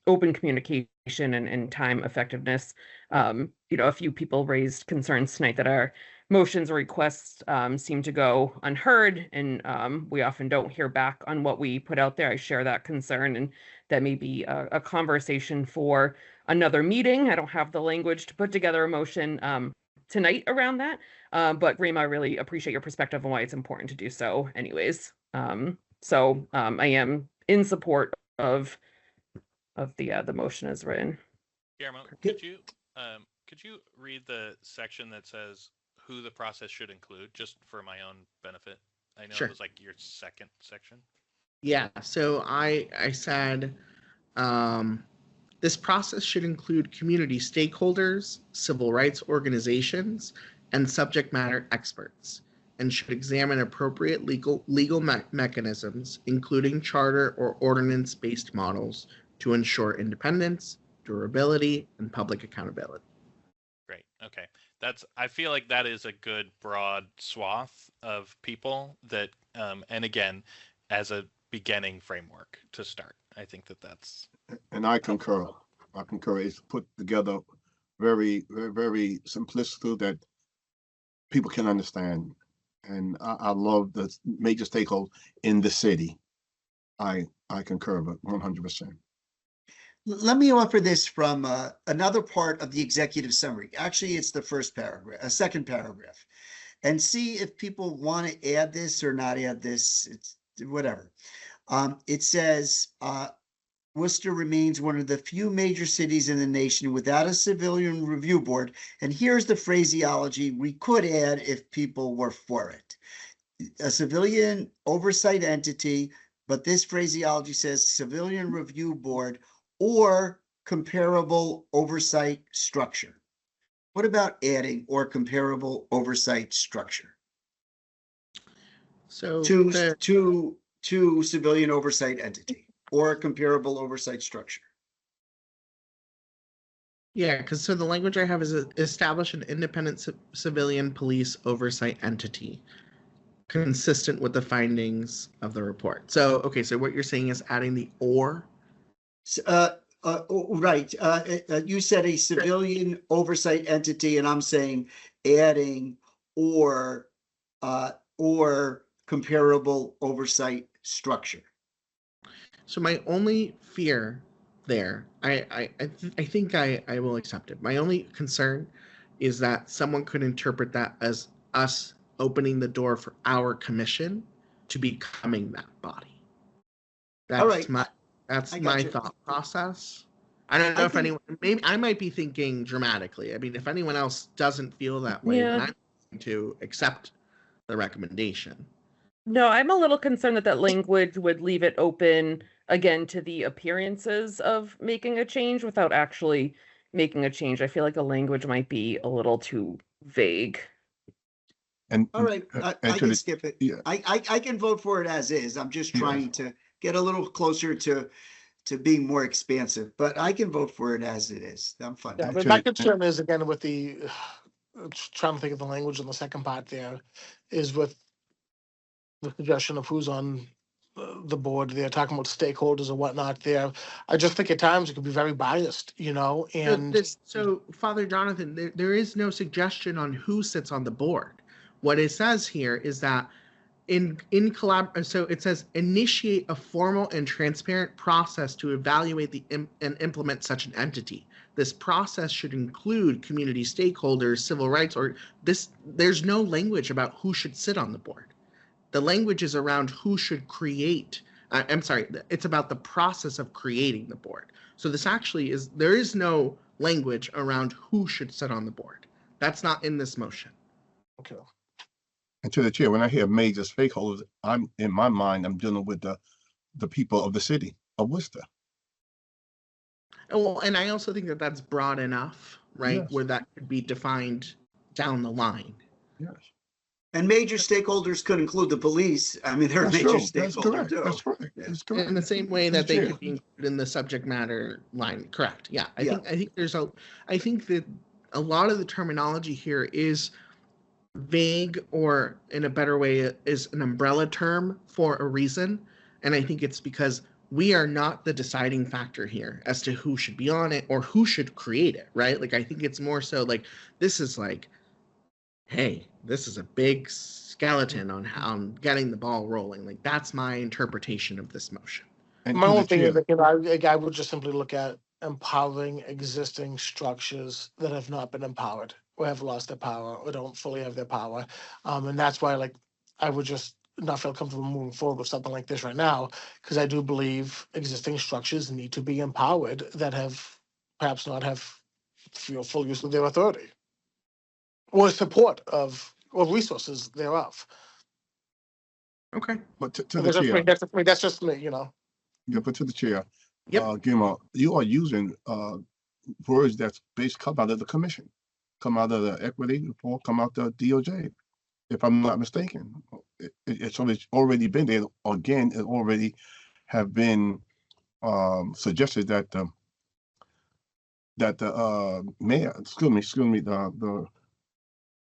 open communication and time effectiveness. A few people raised concerns tonight that our motions or requests seem to go unheard, and we often don't hear back on what we put out there. I share that concern, and that may be a conversation for another meeting. I don't have the language to put together a motion tonight around that, but Rima, I really appreciate your perspective on why it's important to do so anyways. So I am in support of the motion as written. Guillermo, could you read the section that says who the process should include, just for my own benefit? I know Sure. It was like your second section. Yeah, so I said this process should include community stakeholders, civil rights organizations, and subject matter experts, and should examine appropriate legal mechanisms, including charter or ordinance-based models, to ensure independence, durability, and public accountability. Great. Okay. I feel like that is a good broad swath of people that, and again, as a beginning framework to start, I think that's. And I concur. It's put together very, very, very simplistic that people can understand. And I love the major stakeholders in the city. I I concur, but 100%. Let me offer this from another part of the executive summary. Actually, it's the first paragraph, a second paragraph, and see if people want to add this or not add this. It's whatever. It says, Worcester remains one of the few major cities in the nation without a civilian review board. And here's the phraseology we could add if people were for it. A civilian oversight entity, but this phraseology says civilian review board or comparable oversight structure. What about adding or comparable oversight structure So to civilian oversight entity or comparable oversight structure? yeah, because so the language I have is establish an independent civilian police oversight entity consistent with the findings of the report. So, okay, so what you're saying is adding the or? Right. You said a civilian oversight entity, and I'm saying adding or comparable oversight structure. So my only fear there, I think I will accept it. My only concern is that someone could interpret that as us opening the door for our commission to becoming that body. That's All right. That's I my gotcha. thought process. I don't know if think- anyone, maybe I might be thinking dramatically. I mean, if anyone else doesn't feel that way, then Yeah. I'm going to accept the recommendation. No, I'm a little concerned that that language would leave it open again to the appearances of making a change without actually making a change. I feel like the language might be a little too vague. And All right, I to can the- skip it. yeah. I can vote for it as is. I'm just Yes. trying to get a little closer to being more expansive, but I can vote for it as it is. I'm fine. Yeah, with but it. my concern is again with the, trying to think of the language in the second part there, is with the suggestion of who's on the board. They're talking about stakeholders and whatnot there. I just think at times it could be very biased, you know, and So Father Jonathan, there is no suggestion on who sits on the board. What it says here is that so it says initiate a formal and transparent process to evaluate and implement such an entity. This process should include community stakeholders, civil rights, or this. There's no language about who should sit on the board. The language is around who should create. I'm sorry, it's about the process of creating the board. So this actually is, there is no language around who should sit on the board. That's not in this motion. okay. And to the chair, when I hear major stakeholders, I'm in my mind, I'm dealing with the people of the city of Worcester. Well, and I also think that that's broad enough, right? Yes. Where that could be defined down the line. Yes. And major stakeholders could include the police. I mean, they're a That's major true. That's stakeholder correct. too. That's correct. That's correct. In the same way that they Chair. could be included in the subject matter line. Correct. Yeah. I Yeah. think I think that a lot of the terminology here is vague, or in a better way is an umbrella term for a reason. And I think it's because we are not the deciding factor here as to who should be on it or who should create it, right? Like, I think it's more so like, this is like, hey, this is a big skeleton on getting the ball rolling. Like, that's my interpretation of this motion. And My to the own thing chair, is that, I would just simply look at empowering existing structures that have not been empowered or have lost their power or don't fully have their power. And that's why, like, I would just not feel comfortable moving forward with something like this right now, because I do believe existing structures need to be empowered that have perhaps not have full use of their authority or support of or resources thereof. Okay. but to And the that's just chair, me, that's just me, you know. yeah, but to the chair, Yep. Gilmore, you are using words that's based come out of the commission, come out of the equity report, come out the DOJ, if I'm not mistaken. It's already been there. Again, it already have been suggested that the mayor, excuse me, the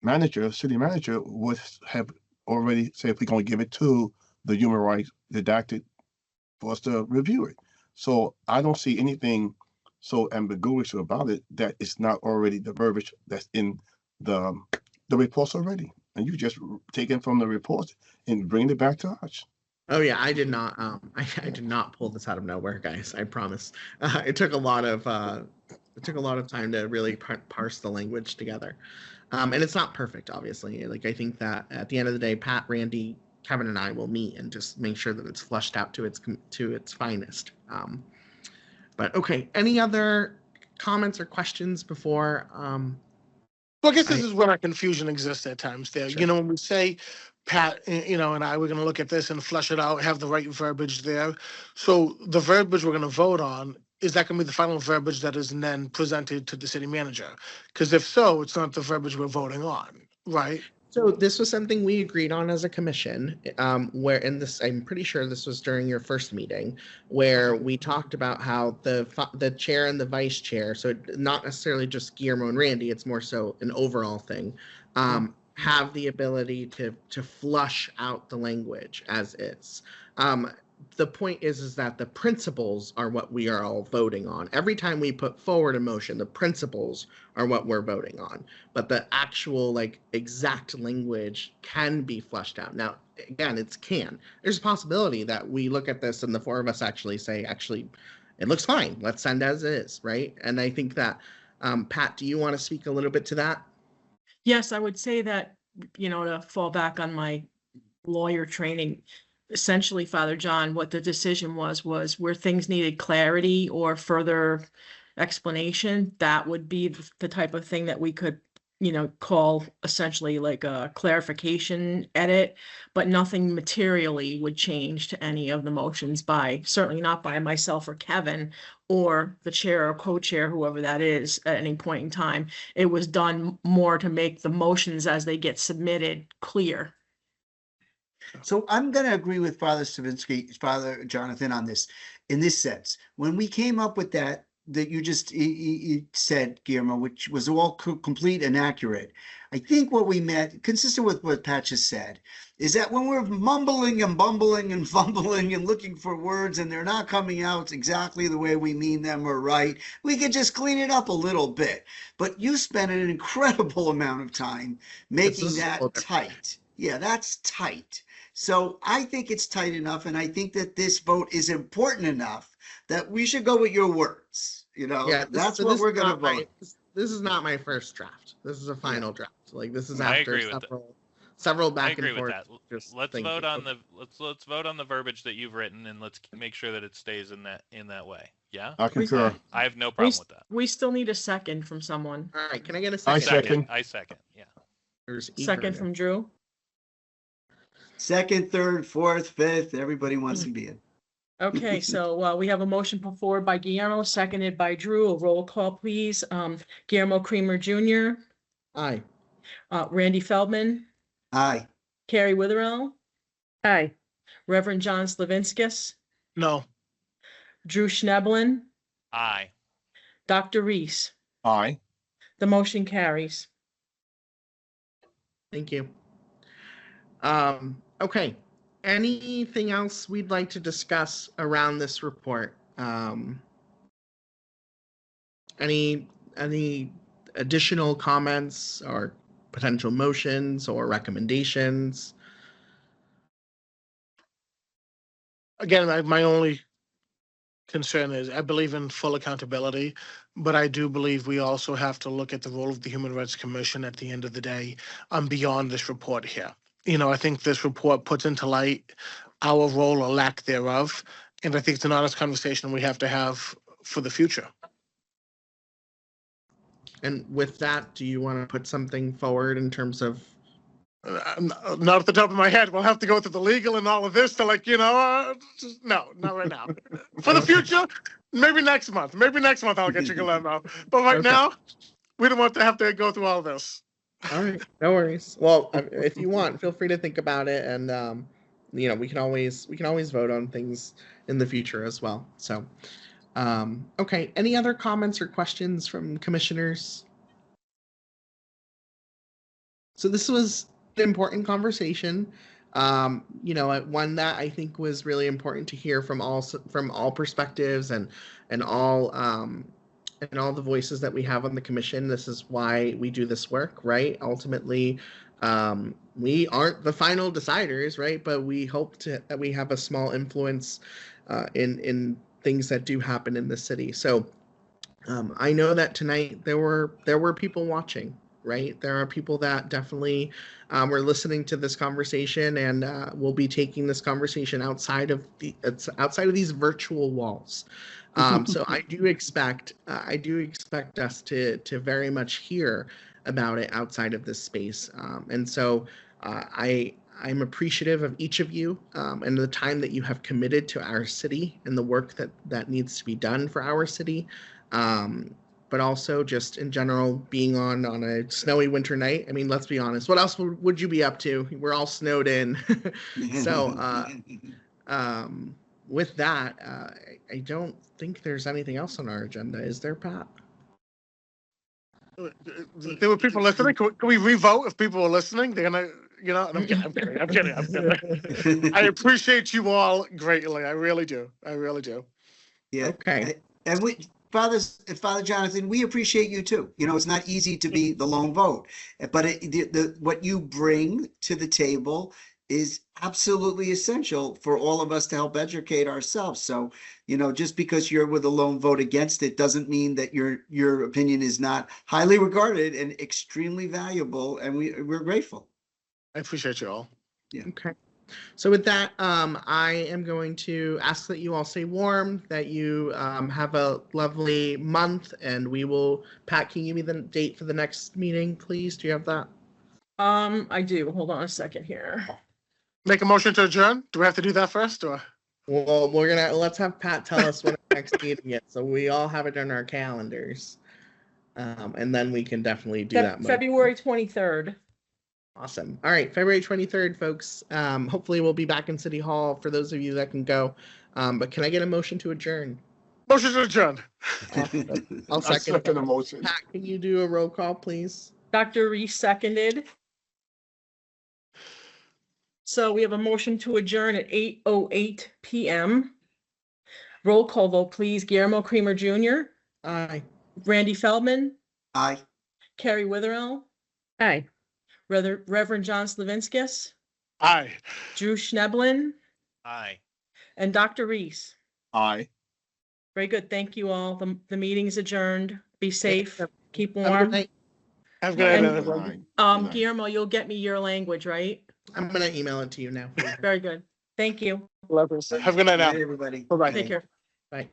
manager, city manager would have already said, we're going to give it to the human rights redacted for us to review it. So I don't see anything so ambiguous about it that it's not already the verbiage that's in the reports already. And you just take it from the reports and bring it back to us. Oh yeah, I did not. I did not pull this out of nowhere, guys. I promise. It took a lot of time to really parse the language together, and it's not perfect, obviously. Like I think that at the end of the day, Pat, Randy, Kevin, and I will meet and just make sure that it's fleshed out to its finest. But okay, any other comments or questions before? Well, I guess this is where our confusion exists at times there. Sure. You know, when we say Pat, and I, we're going to look at this and flesh it out, have the right verbiage there. So the verbiage we're going to vote on, is that going to be the final verbiage that is then presented to the city manager? Because if so, it's not the verbiage we're voting on, right? So this was something we agreed on as a commission, I'm pretty sure this was during your first meeting, where we talked about how the chair and the vice chair, so not necessarily just Guillermo and Randy, it's more so an overall thing, have the ability to flush out the language as is. The point is that the principles are what we are all voting on. Every time we put forward a motion, the principles are what we're voting on. But the actual exact language can be flushed out. Now, again, there's a possibility that we look at this and the four of us actually say, it looks fine. Let's send as is, right? And I think that, Pat, do you want to speak a little bit to that? Yes, I would say that, to fall back on my lawyer training, essentially, Father John, what the decision was where things needed clarity or further explanation, that would be the type of thing that we could, call essentially like a clarification edit, but nothing materially would change to any of the motions certainly not by myself or Kevin or the chair or co-chair, whoever that is at any point in time. It was done more to make the motions as they get submitted clear. So I'm going to agree with Father Stavinsky, Father Jonathan, on this, in this sense. When we came up with that you just you said, Guillermo, which was all complete and accurate, I think what we meant, consistent with what Pat just said, is that when we're mumbling and bumbling and fumbling and looking for words and they're not coming out exactly the way we mean them or right, we could just clean it up a little bit. But you spent an incredible amount of time making that tight. Yeah, that's tight. So I think it's tight enough, and I think that this vote is important enough that we should go with your words. Yeah, that's what we're going to vote. This is not my first draft. This is a final draft. This is after several back and forth. Let's vote on let's vote on the verbiage that you've written, and let's make sure that it stays in that way. Yeah, I concur. I have no problem with that. We still need a second from someone. All right, can I get a second? I second. Yeah. Second from Drew. Second, third, fourth, fifth, everybody wants to be in. Okay, so we have a motion put forward by Guillermo, seconded by Drew. A roll call, please. Guillermo Creamer Jr. Aye. Randy Feldman. Aye. Carrie Witherell. Aye. Reverend John Slavinskis. No. Drew Schneblin. Aye. Dr. Reese. Aye. The motion carries. Thank you. Okay. Anything else we'd like to discuss around this report? Any additional comments or potential motions or recommendations? Again, my only concern is I believe in full accountability, but I do believe we also have to look at the role of the Human Rights Commission at the end of the day, beyond this report here. I think this report puts into light our role or lack thereof, and I think it's an honest conversation we have to have for the future. And with that, do you want to put something forward in terms of? Not at the top of my head. We'll have to go through the legal and all of this to no, not right now. For the future, maybe next month. Maybe next month I'll get you Guillermo. But right now, we don't want to have to go through all this. All right, no worries. Well, if you want, feel free to think about it, and we can always vote on things in the future as well. So, okay. Any other comments or questions from commissioners? So this was an important conversation. One that I think was really important to hear from all perspectives and all and all the voices that we have on the commission. This is why we do this work, right? Ultimately, we aren't the final deciders, right? But we hope that we have a small influence in things that do happen in the city. So I know that tonight there were people watching, right? There are people that definitely were listening to this conversation, and will be taking this conversation outside of these virtual walls. So I do expect us to very much hear about it outside of this space, and so I'm appreciative of each of you and the time that you have committed to our city and the work that needs to be done for our city. But also just in general, being on a snowy winter night. I mean, let's be honest. What else would you be up to? We're all snowed in. So with that, I don't think there's anything else on our agenda. Is there, Pat? There were people listening. Can we re-vote if people were listening? They're gonna, I'm kidding. I appreciate you all greatly. I really do. Yeah. Okay. And Father Jonathan, we appreciate you too. It's not easy to be the lone vote, but what you bring to the table is absolutely essential for all of us to help educate ourselves. So, just because you're with a lone vote against it doesn't mean that your opinion is not highly regarded and extremely valuable, and we're grateful. I appreciate you all. Yeah. Okay. So with that, I am going to ask that you all stay warm, that you have a lovely month, and Pat, can you give me the date for the next meeting, please? Do you have that? I do. Hold on a second here. Make a motion to adjourn? Do we have to do that first, or? Well, let's have Pat tell us when our next meeting is, so we all have it on our calendars. And then we can definitely do that. February 23rd. Awesome. All right, February 23rd, folks. Hopefully we'll be back in City Hall for those of you that can go. But can I get a motion to adjourn? Motion to adjourn. I'll second the motion. Pat, can you do a roll call, please? Dr. Reese seconded. So we have a motion to adjourn at 8:08 p.m. Roll call vote, please. Guillermo Creamer Jr. Aye. Randy Feldman. Aye. Carrie Witherell. Aye. Reverend John Slavinskis. Aye. Drew Schneblin. Aye. And Dr. Reese. Aye. Very good. Thank you all. The meeting is adjourned. Be safe. Keep Have a good warm. night. Have a good night, And- everyone. Guillermo, you'll get me your language, right? I'm gonna email it to you now. Very good. Thank you. Have a good night now. Bye, everybody. Bye-bye. Take care. Bye.